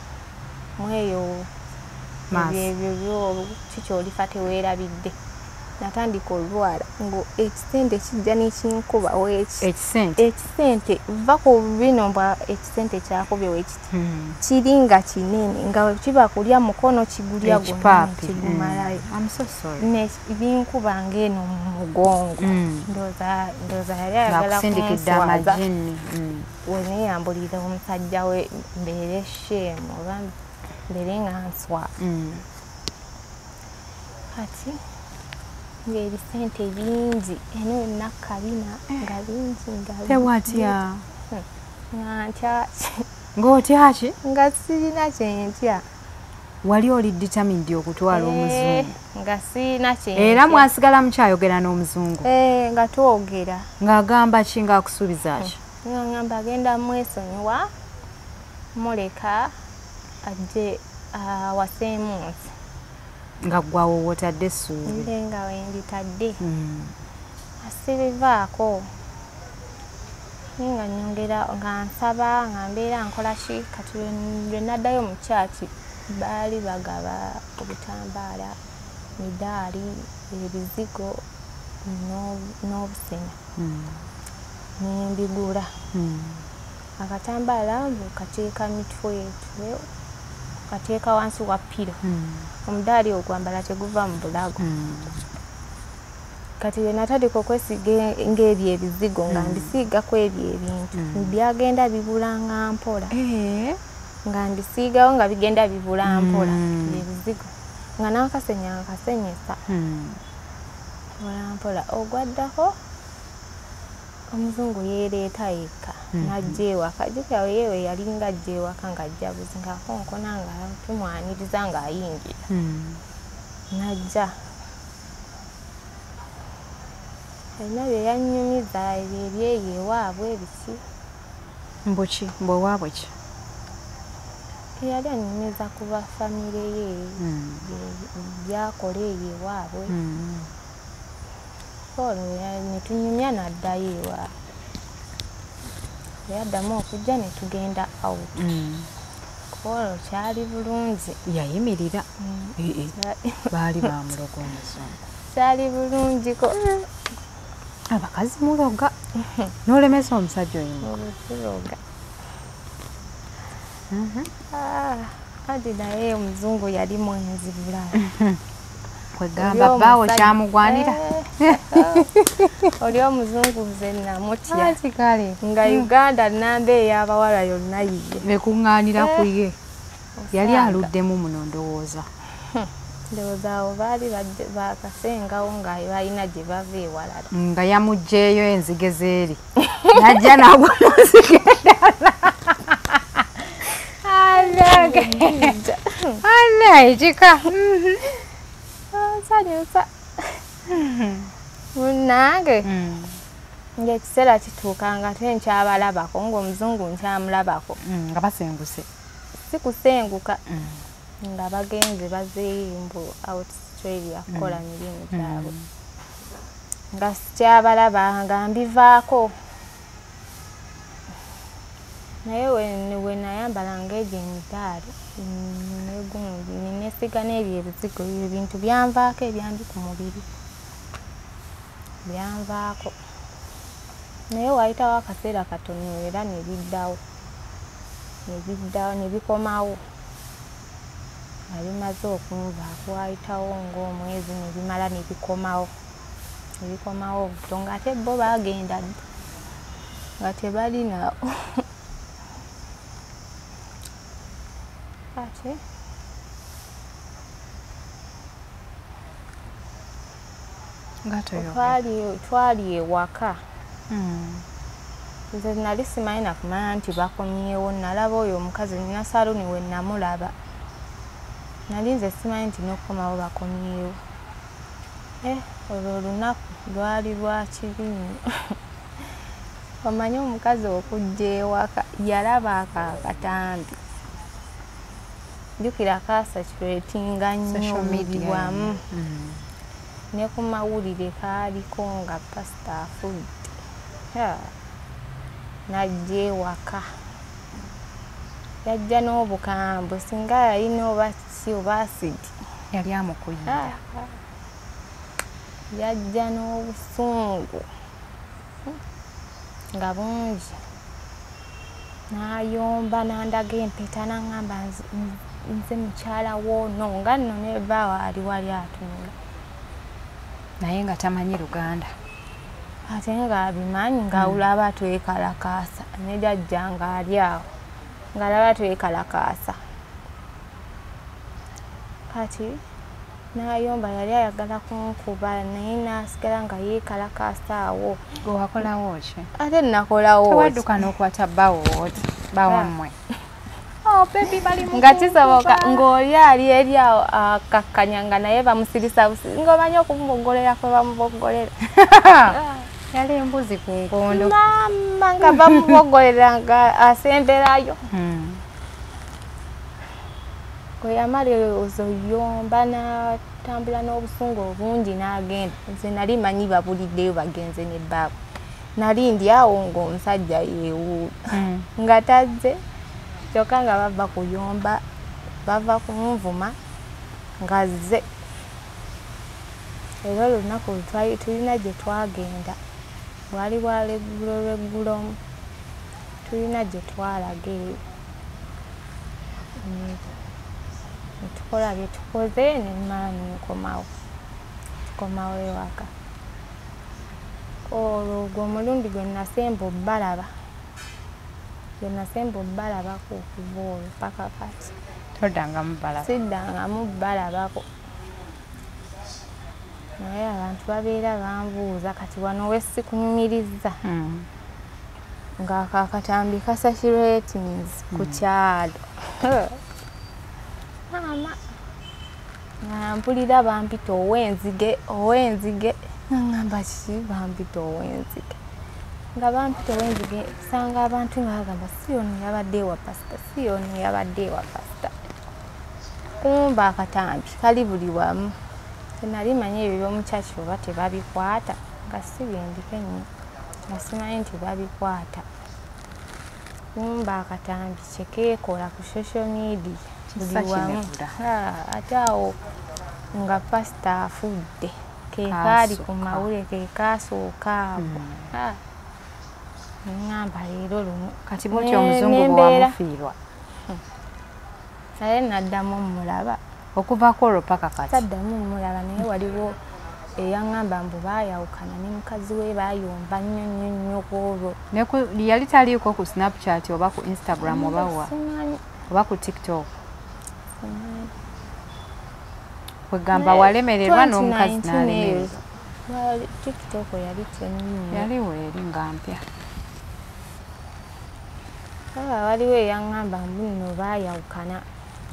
mweyo ebyo kikyolifa teweerabidde natandika olwala ngo ekisente kijja n'ekinkuba ekisente va ku bino mbwa ekisente kyakubye wekiti kiri nga kinene nga kiba kulya mukono kigulya gonna kigumalayo binkuba ng'eno mu mugongo ndooza yali ayagala kunswaza weneeyambulira omusajja we mbeere sheemu oba mbeere nga nswa kati ng'ebisente bingi eno yonna kabina nga bingi tewatya nga ntyaki ng'otyaki nga sirina kyentya wali oli determined okutwala omuzungu nga sirina kyentya era mwasigala mukyayogera n'omuzungu nga twogera ng'agamba ki ng'akusuubiza ki ngamba agenda mwesonyiwa muleka ajje awaseemu nsi nga gwawo wotadde essuubi nga wenditadde asibivaako nga nyongera nga nsaba nga mbeera nkola ki kati lwe naddayo mu kyaki baali bagaba obutambaala midaali ebizigo n'obusenya nembigula akatambaala kateeka mitwe yetu kateeka wansi wa pilo omudaali ogwambala teguva mu bulago kati we natandika okwesiga ng'ebyo ebizigo nga mbisiigako ebyo ebintu byagenda bibulanga mpola nga mbisiigawo nga bigenda bibula mpola ebizigo nga n'akasenya nkasenyesa mpola ogwaddako omuzungu yeereeta yekka najja ewaka jjukira yewe yalinga ajja ewaka ng'ajja buzi ng'akonkona nga tumwaniriza ng'ayingira najja alina bye yannyumiza ebyo ebyeyo ewaabwe biki mbuki mbwewaabwe ki yali annyumiza ku bafamire ye byakola eyo ewaabwe olwo netunyumya n'addayo ewaabwe yaddamu okujja ne tugenda out olwo kyali bulungi yayimirira baali bamuloga omuzungu kyali bulungiko abakazi muloga n'olemesa omusajja oyimu obutuloga adi naye omuzungu yali mwenzi bulala kwegamba bbaawo kyamugwanira oli omuzungu nze namutya kale nga Uganda namba ey'abawala yonna yiye bekuŋŋaanira ku ye yali aluddemu muno ndowooza ndowooza awo baali bakasengawo nga balina gye bava ewalala nga yamuggyeeyo enzige zeeri najja nagwa muzige ddala ekika nsanyusa munnange ng'ekiseera kituuka nga tenkyabalabako ng'omuzungu nkyamulabako nga basenguse si kusenguka nga bagenze bazeeyo mbu Australia kukola mirimu gyabwe nga sikyabalaba nga mbivaako naye we nayambalanga egyo emidaali negundi nenesiga n'ebyo ebizigo ebintu byanvaako ebyambi ku mubiri byanvaako naye wayitawo akaseera katono era nebiddawo nebikomawo nga bimaze okunvaako wayitawo ng'omwezi nebimala nebikomawo obuto ng'ate bo bagenda nga tebalinawo kati twali ewaka. Nze nali simanyi nakumanya nti bakomyewo, nalaba oyo omukazi nina saluni we namulaba, nali nze simanyi nti n'okukomawo bakomyewo. Olwo olunaku lwali lwa kibi nnyo. Omanyi omukazi okujja ewaka yalaba akatambi, jjukira kaasakirwetinga nnyo omudibwamu, ne ku mawulire kaaliko nga pasita afudde. Najja ewaka, yajja n'obukambwe, singa yalina oba kiki oba asidi yali amukuyira. Yajja n'obusungu nga bungi, n'ayomba n'andaga empeta n'aŋŋamba nze mukyala woono, nga nno ne bbaawe ali wali atunula. Naye nga tamanyi Luganda. Ate ng'abimanyi ng'awulaba twekalakaasa, ne jjajja ng'ali awo ng'alaba twekalakaasa. Kati n'ayomba, yali ayagala kunkuba naye n'asigala nga yeekalakaasa awo. Gwe wakolawo ki? Ate nakolawo ki? Tewadduka n'okwata bawammwe. Baby bali mu nga kisoboka ng'oli ali eri awo akakkanya nga naye bamusirisa busirisi, ng'omanyi okumuboggolera kwe bamuboggolera. Yali embuzi ku nkondo. Mama nga bamuboggolera nga asemberayo. Gwe yamala ozoyomba n'atambula n'obusungu obungi n'agenda. Nze nali manyi babuliddeyo bagenze ne bbaabwe. Nali ndi awo ng'omusajja yeewuula nga tazze, kyokka nga bava kuyomba, bava kunvuma nga azze. Era olunaku tulina gye twagenda, lwali lweggulo, tulina gye twalaga eyo. Netukola bye tukoze ne mmala nenkomawo, tukomawo ewaka. Olwo gwe omulundi gwe nasemba obbalaba, ku kuva olwo paka kati. Toddangamu bbalaba? Siddangamu bbalabako. Naye abantu babeera bambuuza kati wano we sikunyumirizza ng'akatambi kasakirwa ratings ku kyalo. Mama nga mpulira bampita ow'enzige, ngamba kiki bampita ow'enzige, nga bampita ow'enzige, sanga abantu nga bagamba si ono yabadde ewa pasita, kumba akatambi kali buli wamu. Nali manyi ebyo by'omukyaki oba tebabikwata, nga si bindike nnyo, nga simanyi nti babikwata. Kumba akatambi kyekeekola ku social media buli wamu. Ate awo nga pasita afudde, ke kaali ku mawulire, ke kaasooka ago. Neŋŋamba leero luno kati bw'otyo omuzungu bwe wamufiirwa. Naye naddamu mmulaba. Okuvaako olwo paka kati? Saddamu mmulaba, naye waliwo eyaŋŋamba mbu baayawukana ne mukazi we baayomba nnyo ku olwo. Yali taliiko ku Snapchat oba ku Instagram oba wa? Oba ku TikTok? Kwegamba walemererwa n'omukazi n'alemererwa. TikTok yali tennyingi. Yaliwo eri nga mpya. Waliwo eyaŋŋamba mbu nno baayawukana,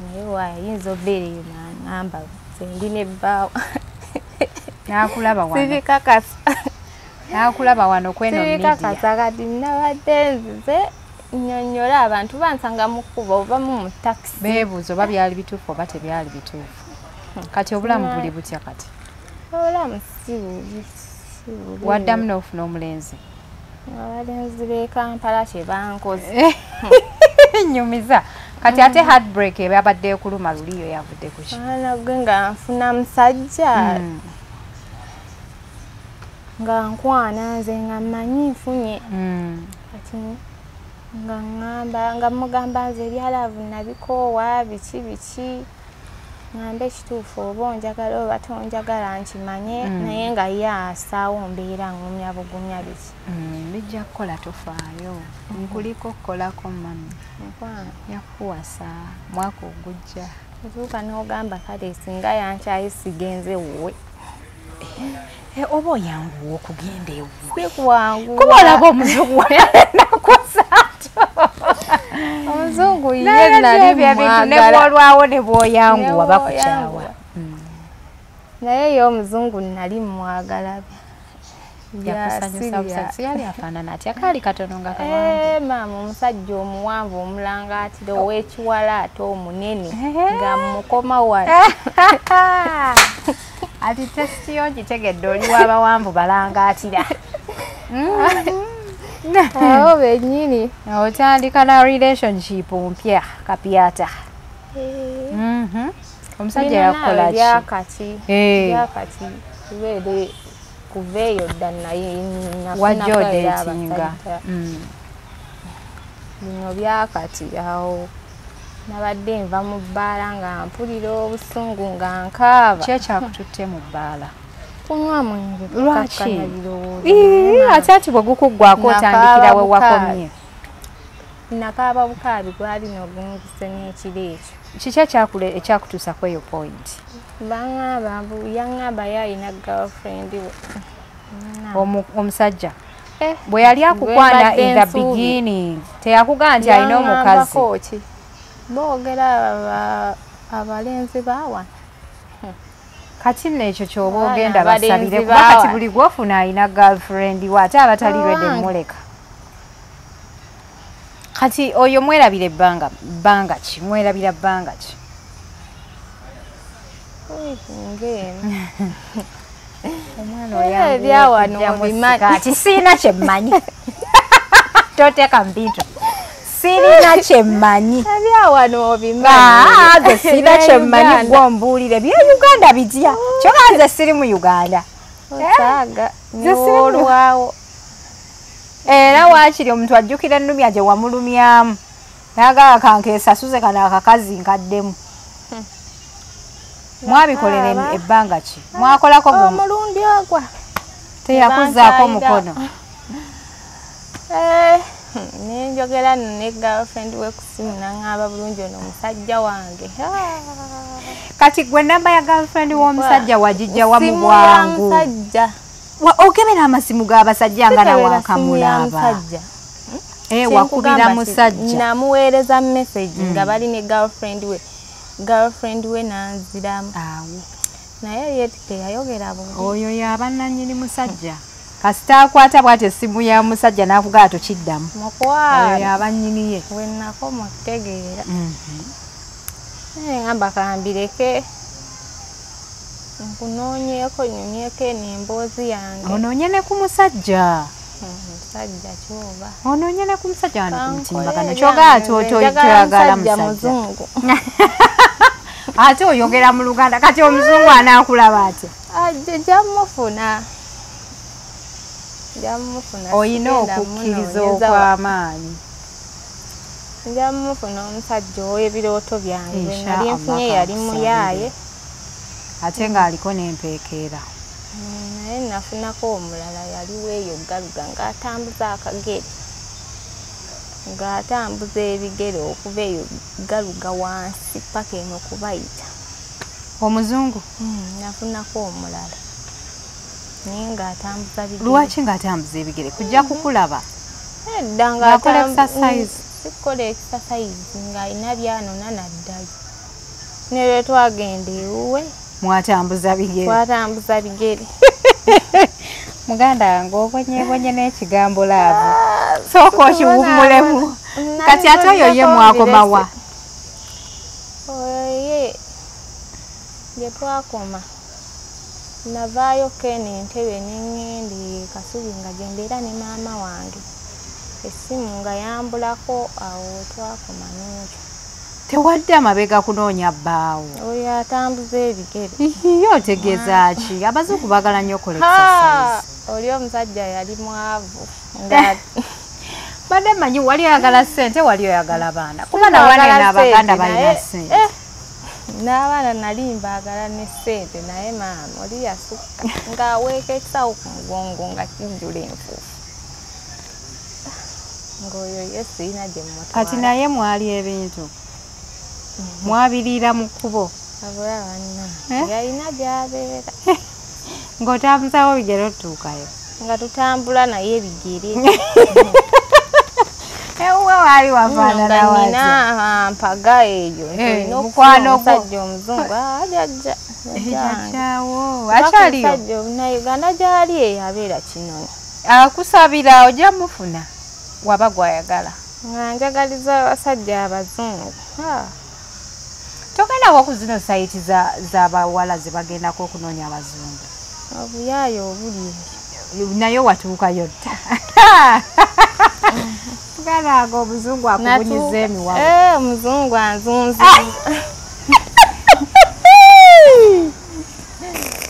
naye waayinza obbeera eyo n'aŋŋamba nze ndi ne bbaawa. N'akulaba wano? Sibikakasa. N'akulaba wano kweno media? Sibikakasa kati nabadde nzize nnyonnyola abantu bansanga mu kkubo oba mu takisi. Beebuuza oba byali bituufu oba tebyali bituufu. Kati obulamu buli butya kati? Obulamu si bubi. Waddamu n'ofuna omulenzi? Abalenzi b'e Kampala kye bankoze. Nyumiza. Kati ate heartbreak ebabadde ekuluma luliyo yavudde ku ki? Nagwe nga nfuna musajja nga nkwana nze nga mmanyi nfunye. Kati nga mugamba nze ebyalaavu nabikoowa biki. ngambe ekituufu oba onjagala oba tonjagala nkimanye naye nga ye asaawo mbeera ngumya bugumya biki bijja kukola tofaayo nkuliko kukolako mami yakuwasa mwaka ogujja otuuka n'ogamba kale singa yankyaye sigenze wuwe oba oyanguwa okugenda ewuwe sikwangu kuba olaba omuzungu nakosato omuzungu ye nali nebwolwawo ne bwoyanguwa bakukyawa naye ye omuzungu nali mwagala yakusanyusa yali afaanana atya kaali katono nga maama omusajja omuwanvu omulangaatiro ow'ekiwala ate omunene nga mukoma wano ati tesitiyo gitegedde oli w'abawanvu balangaatira awo bennyini otandika na relationship mpya kapyata omusajja yakukola byakati tubeere kuva eyo dda naye wajja odeetinga bino byakati awo nabadde nva mu bbaala nga mpulira obusungu nga nkaaba ki ekyakututte mu bbaala kunywa mwenge lwaki ate ati bwe gukuggwako otandikira we wakomye nakaaba bukaabi gwali nogungise n'ekiro ekyo kiki ekyakutuusa ku eyo point yaŋŋamba ye alina girlfriend we omusajja bwe yali akukwana in the beginning teyakugamba nti alina omukazi boogera abalenzi bawa kati nekyo kyoba ogenda basabire kuba kati buli gwofuna alina girlfriend we ate abatali rede muleka kati oyo mwerabira bbanga ki mwerabira bbanga ki omwana oyakati siina kyemmanyi toteeka mpinto sirina kyemmanyi nze sirina kyemmanyi gwombuulire bye Uganda bitya kyokka nze siri mu Uganda olwawo era waakiri omuntu ajjukira ennumya gye wamulumyamu nayagala kankeesasuze kano akakazi nkaddemu mwabikolera ebbanga ki mwakolako omulundi ogwa teyakuzaako mukono nenjogera ne girlfriend we ku simu naŋŋamba bulungi ono omusajja wange kati gwe namba ya girlfriend w'omusajja wagijja wamu bwangu okebera amasimu g'abasajja nga nawankamulaba wakubira musajja namuweereza message nga bali ne girlfriend we nanziramu naye ye teyayogera oyo yaba nannyini musajja kasita akwata bw'ati essimu ya musajja n'akugala tokiddamu oyo yaba nnyini ye wenakoma okutegeera ngamba kambireke nkunoonyeeko nyumyeko eno emboozi yange onoonye ne ku musajja musajja kyoba onoonye ne ku musajja wano ku mutimbagano kyogala toyagala musajja ate oyogera mu Luganda kati omuzungu anaakulaba atya jamufuna oyina okukkiriza okw'amaanyi njamufuna omusajja ow'ebirooto byange nali nfunye yali muyaaye ate ng'aliko n'empeekeera naye nafunako omulala yaliwo eyo galuga ng'atambuza akagere ng'atambuza ebigere okuva eyo galuga wansi paka eno kubayita omuzungu nafunako omulala naye ng'atambuza bigere lwaki ng'atambuza ebigere kujja kukulaba edda ng'akola exercise sikola exercise ng'alina byanona naddayo ne lwe twagenda ewuwe mwatambuza bigere muganda wange obonyebonye n'ekigambo laavu sooka okiwummulemu kati ate oyo ye mwakomawa ye gye twakoma navaayoko eno entebe neŋŋende Kasubi nga gye mbeera ne maama wange essimu nga yambulako awo twakoma n'ekyo tewadde amabega kunoonya bbaawo oyo atambuza ebigere otegeeza ki abazungu baagala nnyo okola exercise oli omusajja yali mwavu badde manyi wali oyagala ssente wali oyagala baana kuba nawane n'abaganda balina ssente n'abaana nali mbaagala ne ssente naye maama oli yasukka ng'aweeka ekisawo ku mugongo nga kijjula enfuufu ng'oyo ye sirina gye mmutwala. Kati naye mwali ebintu mwabiriira mu kkubo abula banna yalina gy'abeera ng'otambuzawo bigere otuukayo nga tutambula naye ebigere ewuwe waali wafaanana nina mpaga eyo olina mukwano gwo omusajja omuzungu ajajja ejajjawo akyaliyo omusajja omunauganda gy'ali eyo abeera Kinoni akusabira ojja mufuna waba gwayagala nga njagaliza abasajja abazungu togenda wa ku zino sayiti z'abawala ze bagendako okunoonya abazungu obuyaayo obuli naye watuukayo dda tuganaaga omuzungu akubunyiza emiwabo omuzungu anzunzi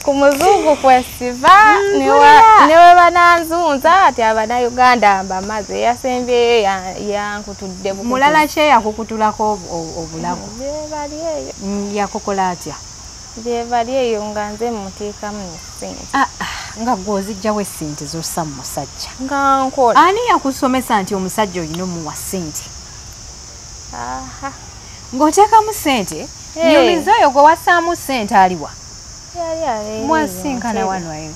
ku muzungu kwesiva newe bananzunza ati abanayuganda mbamaze eyasembyeyo yankutudde mulala kye yakukutulako obulago bali eyo yakokola atya bali eyo nga nze muteekamu nesente nga gwozijjawo essente zossa mu musajja nga nkola ani yakusomesa nti omusajja olina omuwa ssente ng'oteekamu ssente nyumiza oyo gwe wassaamu ssente aliwa mwasinkana wano eyo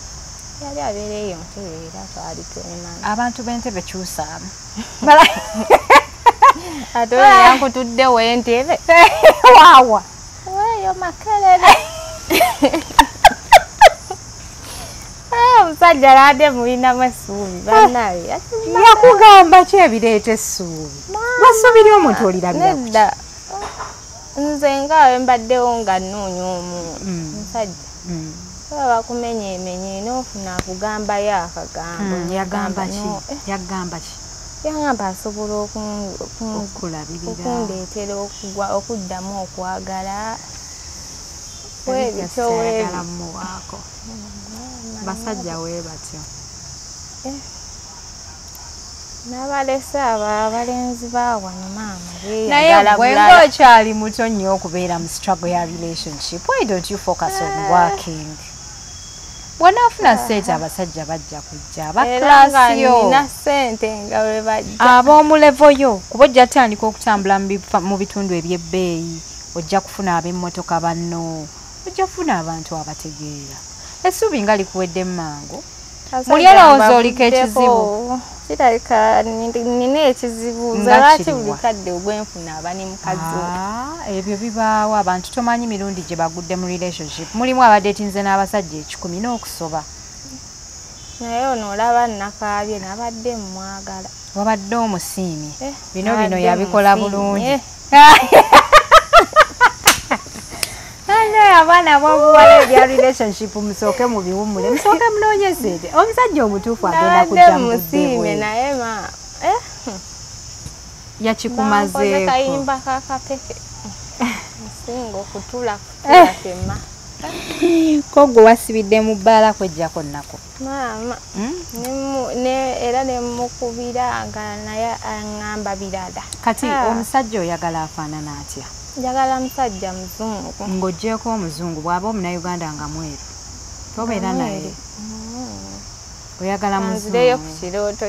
yali abeereyo mutereera twali twemana abantu b'entebe kyusaamu ate oyo yankutuddewo entebe waawa weeyo makerere omusajja ladde mulinamu essuubi bannaye yakugamba ki ebireeta essuubi wasuubiri omuntu olirabira nedda nze ngaawe mbaddewo nga nnoonya omuntu omusajja baba bakumenyeemenye n'ofuna akugambayo akagambo yagamba ki yagamba asobola okundeetera okuddamu okwagala weebityoweebmuwaako basajja wee batyo n'abalese abalenzi baawano maama naye gwe ng'okyali muto nnyo okubeera mu struggle ya relationship why don't you focus on working bw'onaafuna ssente abasajja bajja kujja abaklasiyo nina ssente nga bwe bajja ab'omulevo yo kuba ojja tandika okutambula mu bitundu eby'ebbeeyi ojja kufuna ab'emmotoka banno ojja kufuna abantu abategeera essuubi nga likuweddemu mangu muli olowooza oliko ekizibu kirabika nina ekizibu lwaki buli kadde ogwenfuna aba ne mukazi ebyo bibaawo abantu tomanyi mirundi gye bagudde mu relationship mulimu abadde etinze n'abasajja 10 n'okusoba naye ono olaba nnakaabye nabadde mmwagala wabadde omusiimi bino yabikola bulungi abaana bobuwala ebya relationship musooke mu biwumule musooke munoonye sente omusajja omutuufu agenda kujja musiime naye ma yakikumazeeko kayimba kakapeke nsinga okutula tema ko gwe wasibidde mu bbaala kwejjako nnako maama era nemukubira nga naye aŋŋamba birala kati omusajja oyagala afaanana atya njagala musajja muzungu ng'oggyeko omuzungu bw'aba omunauganda nga mweru tobeera naye oyagala muzungu ku kirooto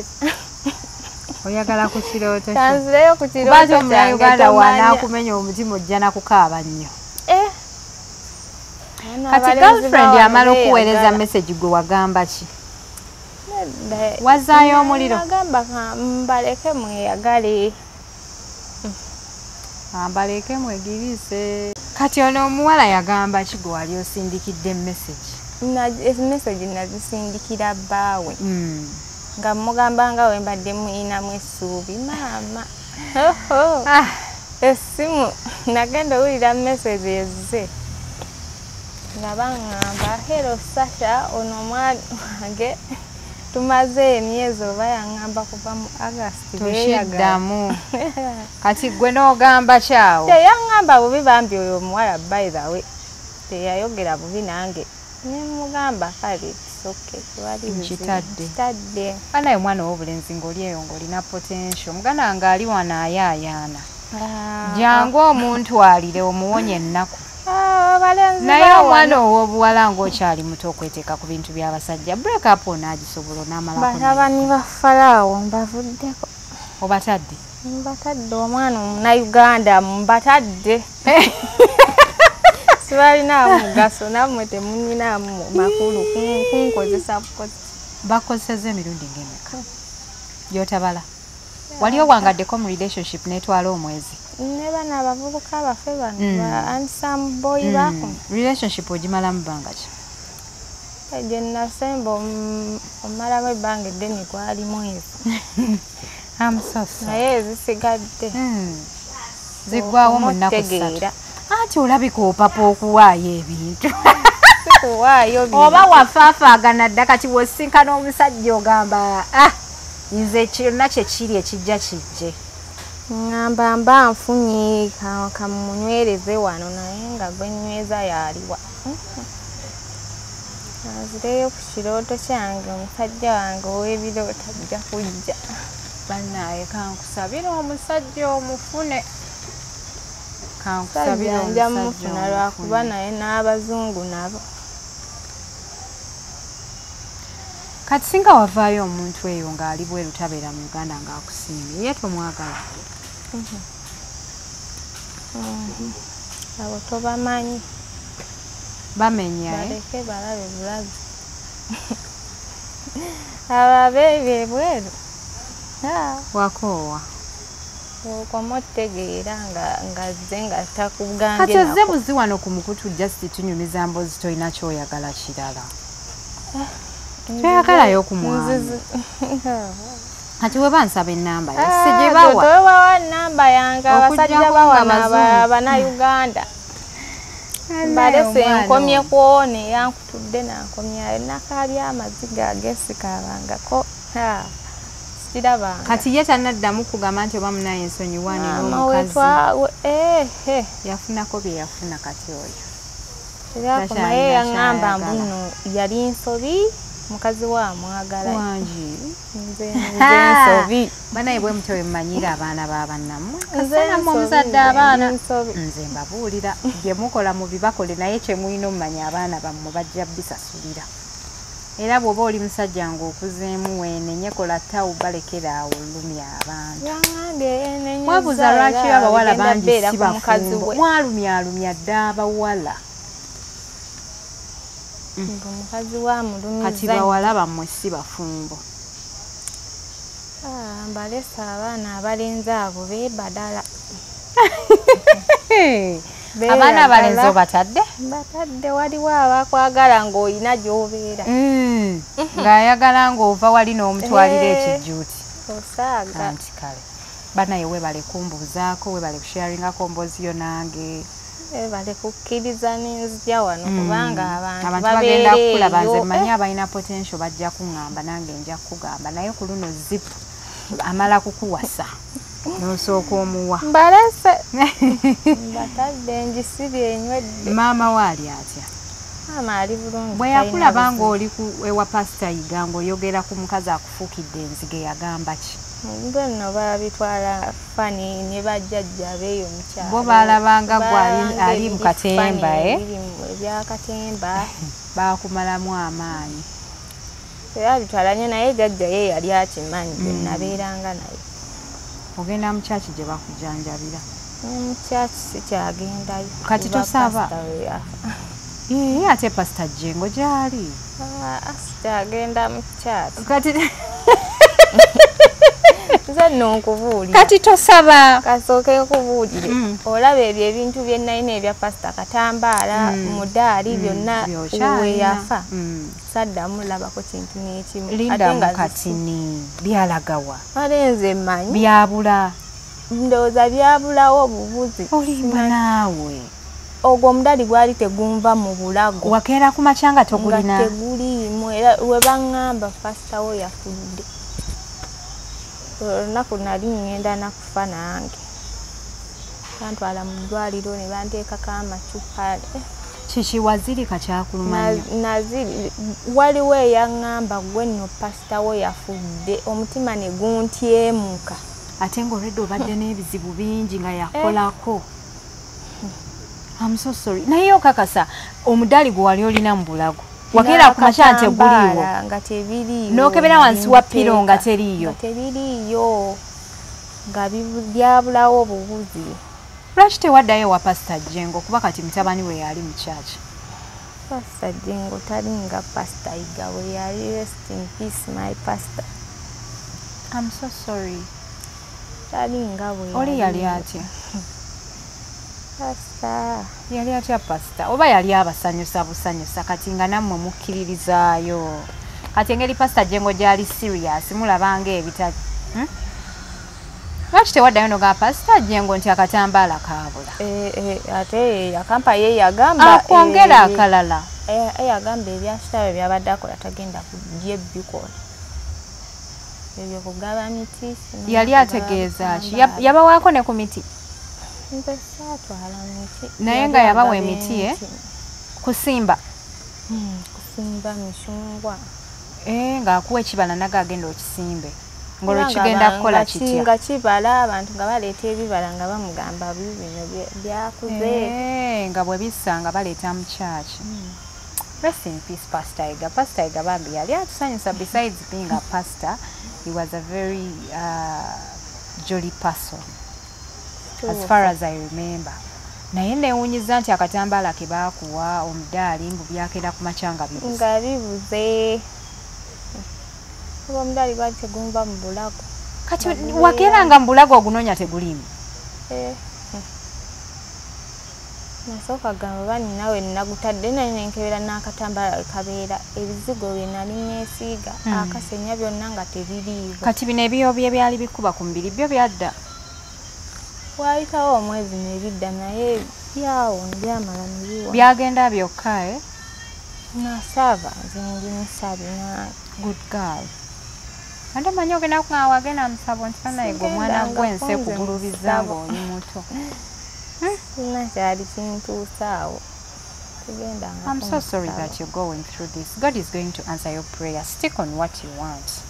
oyagala ku kirooto kanzireyo ku kirooto kyange omunauganda wanaakumenya omutima ojja nakukaaba nnyo kati girlfriend amala okuweereza message gwe wagamba ki wazaayo omuliro agamba mbaleke mweyagale ambaleke mwegiriise kati ono omuwala yagamba ki gwe wali osindikidde message nazisindikira bbaawe nga mugamba nga we mbadde muyinamu essuubi maama essimu nagenda owulira message ezize nga baŋŋamba hello Sasha ono omwana wange tumaze emyezi oba yaŋŋamba kuva mu August toshiddamu kati gwe n'ogamba kyawo teyaŋŋamba bubi bambi oyo omuwala by the way teyayogera bubi nange nemugamba kale kisoke kitadde anaye omwana ow'obulenzi ng'oli eyo ng'olina potential muganda nga ali wano ayaayaana jangu omuntu alire omuwonye ennaku Abalenzi naye omwana ow'obuwala ng'okyali muto okweteeka ku bintu by'abasajja break up onaagisobola onamalako batabani ba Falaawo mbavuddeko obatadde mbatadde omwana omunauganda mbatadde sibalinamu mugaso nammwe temunninamu makulu kunkozesa bukozi bakozeseza emirundi ng'emeka gy'otabala wali owangaddeko mu relationship n'etwala omwezi ne bana abavubuka abaffe bano ba handsome boy bako relationship ogimalamu bbanga ki gye nasemba omalamu ebbanga eddene gwali mwezi naye ezisigadde ziggwawo mu nnaku ssatu anti olabika opapa okuwaayo ebintu sikuwaayo oba wafaafaagana dda kati wosinkana omusajja ogamba nze kyonna kyekiri ekijja kijje ngamba mba nfunye kamunywereze wano naye nga gwenyweza yaliwa azireyo ku kirooto kyange omusajja wange ow'ebirooto ajja kujja bannaye kankusabira omusajja omufune sajja nja mufuna lwakuba naye n'abazungu nabo kati singa wavaayo omuntu eyo ng'ali bweru tabeera mu Uganda ng'akusiimye ye tomwagala abo tobamanyi bamenya baleke balabe bulazi ababeebi bweru wakoowa okoma otegeera nga zze nga takugambye kati ozze buzi wano ku mukutu just tunyumiza mbozi tolina kyoyagala kirala kyoyagalayo ku mwami kati we bansaba ennamba yase gye bawa tobawa nnamba yange abasajja bawana abanauganda mbalese enkomye kwone yankutudde nankomyayo nakaabya amaziga agesikabangako sikirabanga kati ye tanaddamu kugamba nti oba munaye ensonyiwani n'omukazi yafunako bye yafuna kati oyo yakomaye yaŋŋamba mbuno yali nsobi mukazi wa mwagala wangi nze nsobi banaye bwe mutyo bemmanyira abaana b'abannammwe kasanamu omuzadde abaana nze mbabuulira bye mukola mu bibakole naye kyemulina omumanya abaana bammwe bajja bisasulira era bw'oba oli musajja ng'okuzeemu weenenye kola tawu balekera awo olumya abantu mwebuuza lwaki abawala bangi si bafumbo mwalumyalumya dde abawala omukazi wa mulumi kati bawala bammwe si bafumbo mbalesa abaana abalenzi abo beebadala abaana abalenzi obatadde batadde waliwo abakwagala ng'olina gy'obeera ng'ayagala ng'ova wali n'omutwalira ekijjuuti osaaga anti kale banaye webale kumbuuzaako webale kusharingako mboozi yo nange bale kukkiriza n'enzija wano kubanga abantu bagenda kukulaba nze mmanyi abalina potential bajja kuŋŋamba nange nja kugamba naye ku luno zipu amala kukuwasa n'osooka omuwa mbalese batadde enjisibye enywedde maama waali atya maama ali bulungi bwe yakulaba ng'oli ewa pasita yiga ng'oyogera ku mukazi akufuukidde enzige yagamba ki bwenno babitwala fani ne bajjajja beeyo mukyalo bo baalabanga gwe ali mu katemba ebyakatemba baakumalamu amaanyi babitwalanye naye jjajja ye yali akimanyi nabeeranga naye ogenda mu kyaki gye bakujjanjabira mukyaki sikyagendayo kati tosaba ate pasita Jjengo gyali sikyagenda mu kyaki kati nze nno nkubuulira kati tosaba kasooke kubuulire olaba ebyo ebintu bye nalina ebya pasita Katambaala mudaali byonna we yafa saddamu labako kintu n'ekimu linda mukatini byalagawa ale nze mmanyi byabula ndowooza byabulawo obubuzi olimba naawe ogwo omudaali gwali tegunva mu bulago wakeera ku makya nga togulina teguliimu era we baŋŋamba pasita wo yafudde olunaku nali ŋŋenda nakufa nange bantwala mu ddwaliro ne banteekako amacupa kiki wazirika kyakulumanya waliwo eyaŋŋamba gwe nno pasita wo yafudde omutima ne guntyemuka ate ng'olwedde obadde n'ebizibu bingi nga yakolako I'm so sorry. Naye okakasa omudaali gwe wali olina mu bulago. Wakeera ku makya nti guliiwo. Nga tebiriiwo. N'okebera wansi wa piro nga teriiyo. Nga tebiriiyo. Nga byabulawo obubuzi. Lwaki tewaddayo wa Pastor Jengo kuba kati mutabani we yali mu church? Pastor Jengo talinga Pastor Iga we yali, rest in peace my pastor. I'm so sorry. Talinga we Oli yali atya? Pastor. Yali atya pastor? Oba yali abasanyusa busanyusa kati nga nammwe mukkiririzaayo. Kati engeri Pastor Jengo gyali serious mulabanga ebita. Lwaki tewaddayo noga Pastor Jengo nti akatambaala kaabula? Ate yakampa ye yagamba. Akwongera akalala. Yagamba ebyasitawe byabadde akola tagenda kujja ebbikola. Ebyo kugaba miti. Yali ategeeza ki? Yabawaako ne ku miti? Mpesatwala miti. Naye nga yabawa emiti kusimba? Kusimba mishungwa. Ng'akuwa ekibala naga agenda okisimbe. Ngolo kigenda kukola kitya? Nga kibala abantu nga baleeta ebibala nga bamugamba bino byakuze. Nga bwe bissa nga baleeta mu church. Rest in peace Pastor Iga. Pastor Iga bambi yali atusanyusa. Besides being a pastor, he was a very jolly person. As far as I remember. Naye neewunyiza nti akatambaala ke baakuwa omudaali mbu byakera ku makya nga bibuze. Nga bibuze. Omudaali gwali tegumva mu bulago. Kati wakeera nga mu bulago ogunoonya tegulimu. Nasooka gamba bani nawe nagutadde naye nenkebera n'akatambaala kabeera ebizigo bye nali neesiiga akasenya byonna nga tebiriiwo. Kati bino ebiyobye byali bikuba ku mubiri byo byadda? Wayitawo omwezi nebidda naye byawo byamala nebiwa. Byagenda byokka Nasaava nze ndi musabi na good girl. Ate manyi ogenda kungaawa wagenda musabo nti naye gwe omwana gwense kugulubiza ng'oli muto. Sina kyali kintuusaawo. I'm so sorry that you're going through this. God is going to answer your prayer. Stick on what you want.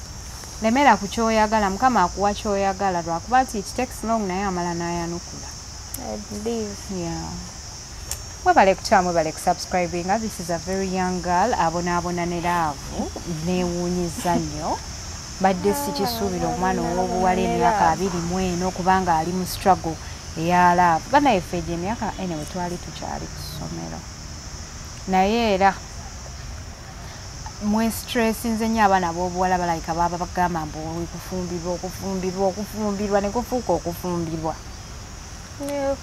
Lemera ku kyoyagala, Mukama akuwa kyoyagala lwakuba nti it takes long naye amala n'ayanukula. I believe. Yeah. Mwebale kutya mwebale kusubscribinga. This is a very young girl. Abonaabona ne laavu. Neewuunyiza nnyo. Badde sikisuubira omwana ow'obuwala emyaka 24 kubanga ali mu struggle eya laavu. Bannayeffe egyo emyaka anyway twali tukyali ku ssomero. Naye era mwe stressinze nnyo abaana b'obuwala balayika baba bagamba mbu okufumbirwa ne kufuuka okufumbirwa.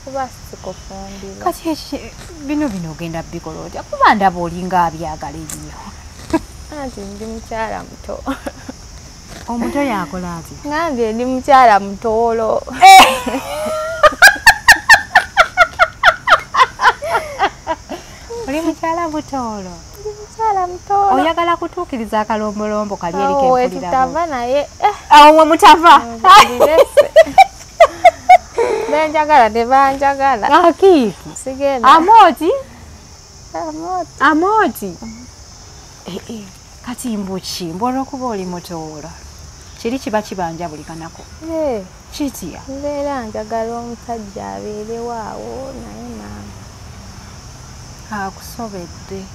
Kuba sikufumbirwa. Kati bino ogenda bikola otya kuba ndaba olinga abyagala ennyo. Anti ndi mukyala muto. Omuto yakola ati? Ngambye ndi mukyala mutoolo. Oli mukyala mutoolo? Ndi mukyala mutoolo. Oyagala kutuukiriza akalombolombo kali eri kempuliramu? Tutava naye. Awo mutava? Benjagala tebanjagala. Akiiki? Sigenda. Amooti? Amooti. Kati mbuki olw'okuba oli mutoolo kiri kiba kibanja buli kanako? Kitya? Mbeera njagala omusajja abeerewo awo naye maama akusobedde.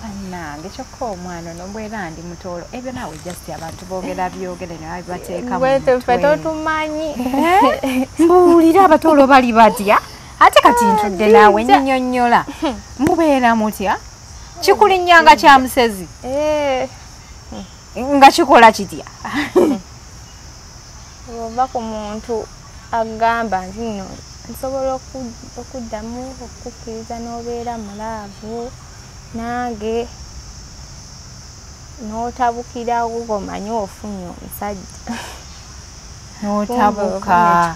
Bannange kyokka omwana ono bwera ndi mutoolo ebyo naawe just abantu boogera byogere naye bibateeka mu mutwe. Ffe totumanyi. Mbuulira abatoolo bali batya? Ate kati ntudde naawe nnyonnyola. Mubeera mutya? Kikulinnyanga kya musezi? Nga kikola kitya? Oba ku muntu agamba nti nno nsobola okuddamu okukkiriza n'obeera mulaavu nange n'otabukirawo omanyi ofunye omusajja. N'otabuka?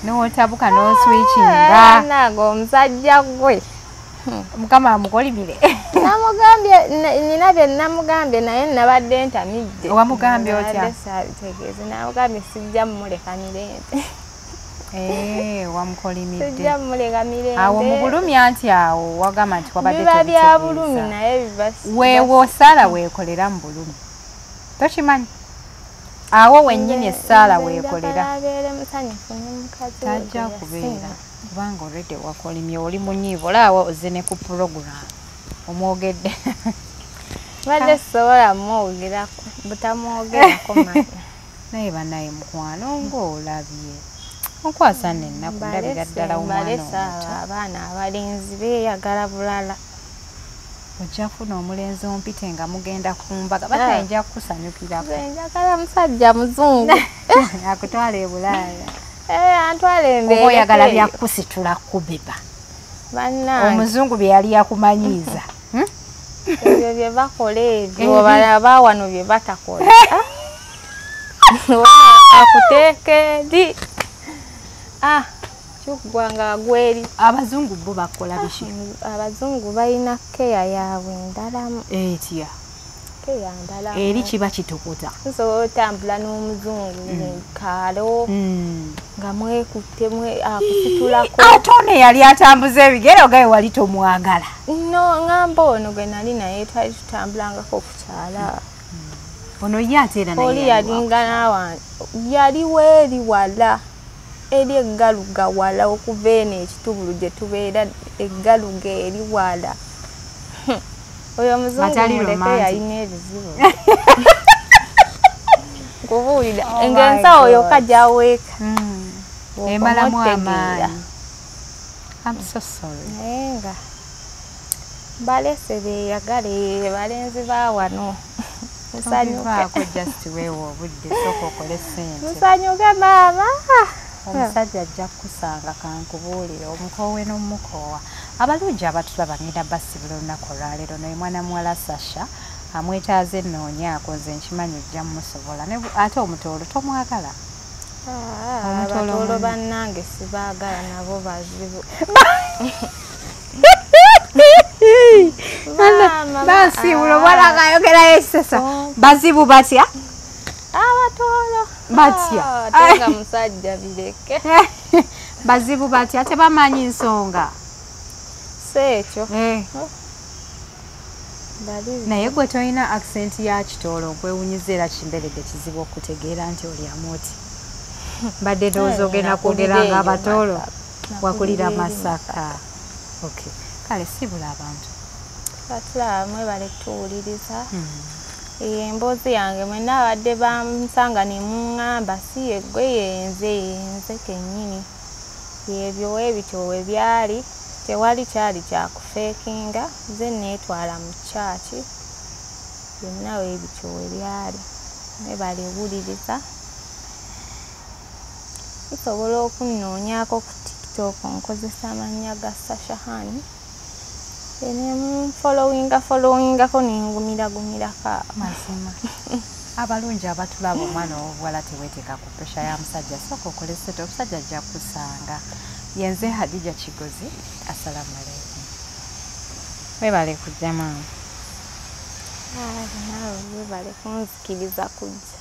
N'otabuka n'oswikinga? Nange omusajja gwe Mukama amukolimire. Namugambye nina bye namugambye naye nabadde ntamidde. Wamugambye otya? Tegeeze namugambye sijja mmuleka mirembe. Wamukolimidde. Sijja mmuleka mirembe. Awo mu bulumi anti awo wagamba nti wabadde biba bya bulumi naye biba weewo osala weekolera mu bulumi. Tokimanyi? awo wennyini essaala weekolera abeere musanyufu ne mukazi we tajja kubeera kubanga olwedde wakolimye oli munyiivu olaawo ozine ku program omwogedde badde sobola mwogerako butamwogerako manya naye banaye mukwano ng'olabye okwasa nennaku ndabira ddala omwana omuto abaana abalenzi beeyagala bulala ojja kufuna omulenzi ompite nga mugenda ku mbaga batayinja kukusanyukirako njagala musajja muzungu akutwala e Bulaaya antwala embeera oba oyagala byakusitula kubeba bannange omuzungu bye yali yakumanyiiza ebyo bye bakola ebyo balaba wano bye batakola akuteeka eri kyokugwanga gweri abazungu bo bakola biki abazungu balina keya yaabwe ndalamu etya keya ndalamu eri kiba kitukuta nsobola otambula n'omuzungu kaalo nga mwekutte akusitulako ate ono yali atambuza ebigere ogaye wali tomwagala no ngamba ono gwe nali naye twali tutambulangako ku kyala ono ye ate era naye oli yalingana yaliwo eri wala eri eggaluga wala okuva eno ekitubulu gye tubeera eggaluga eri wala oyo omuzungu muleke yalina ebizibu kubuulira ng'ensawo yokka gyaweeka emalamu amaanyi naye nga balese beeyagale balenzi ba wano musanyuke just weewa obudde sooka okole ssente musanyuke maama omusajja ajja kukusanga kankubuulire omukoowe n'omukoowa abalungi abatulaba ngenda basibula olunaku olwaleero naye mwana muwala Sasha amwetaaza ennoonya nze nkimanyi ojja mmusobola ate omutoolo tomwagala abatoolo bannange sibaagala nabo bazibu basiibula obwalaga ayogerayo esesa bazibu batya abatoolo batya ate nga musajja bireke bazibu batya tebamanyi nsonga seekyo naye gwe tolina accent ya Kitoolo okwewunyiza era kimberedde kizibu okutegeera nti oliamu oti mbadde ndowooza ogenda kwogera nga abatoolo wakulira Masaka okay kale sibula abantu batulaba mwebale tuwuliriza emboozi yange mwenna abadde bamusanga ne muŋŋamba si yeggwe yenze kennyini ebyo weebityo we byali tewali kyali kyakufeekinga nze neetwala mu kyaki byonna weebityo we byali mwebale wuliriza nsobola okunnoonyako ku TikTok nkozesa amannya ga Sasha Hani followingako nengumirako mazima abalungi abatulaba omwana ow'obuwala teweeteeka ku presha ya musajja sooka okole sente omusajja ajja kusanga yenze Hadija Kigozi assalamu alaikum webale kujja maama nawe webale kunzikiriza kujja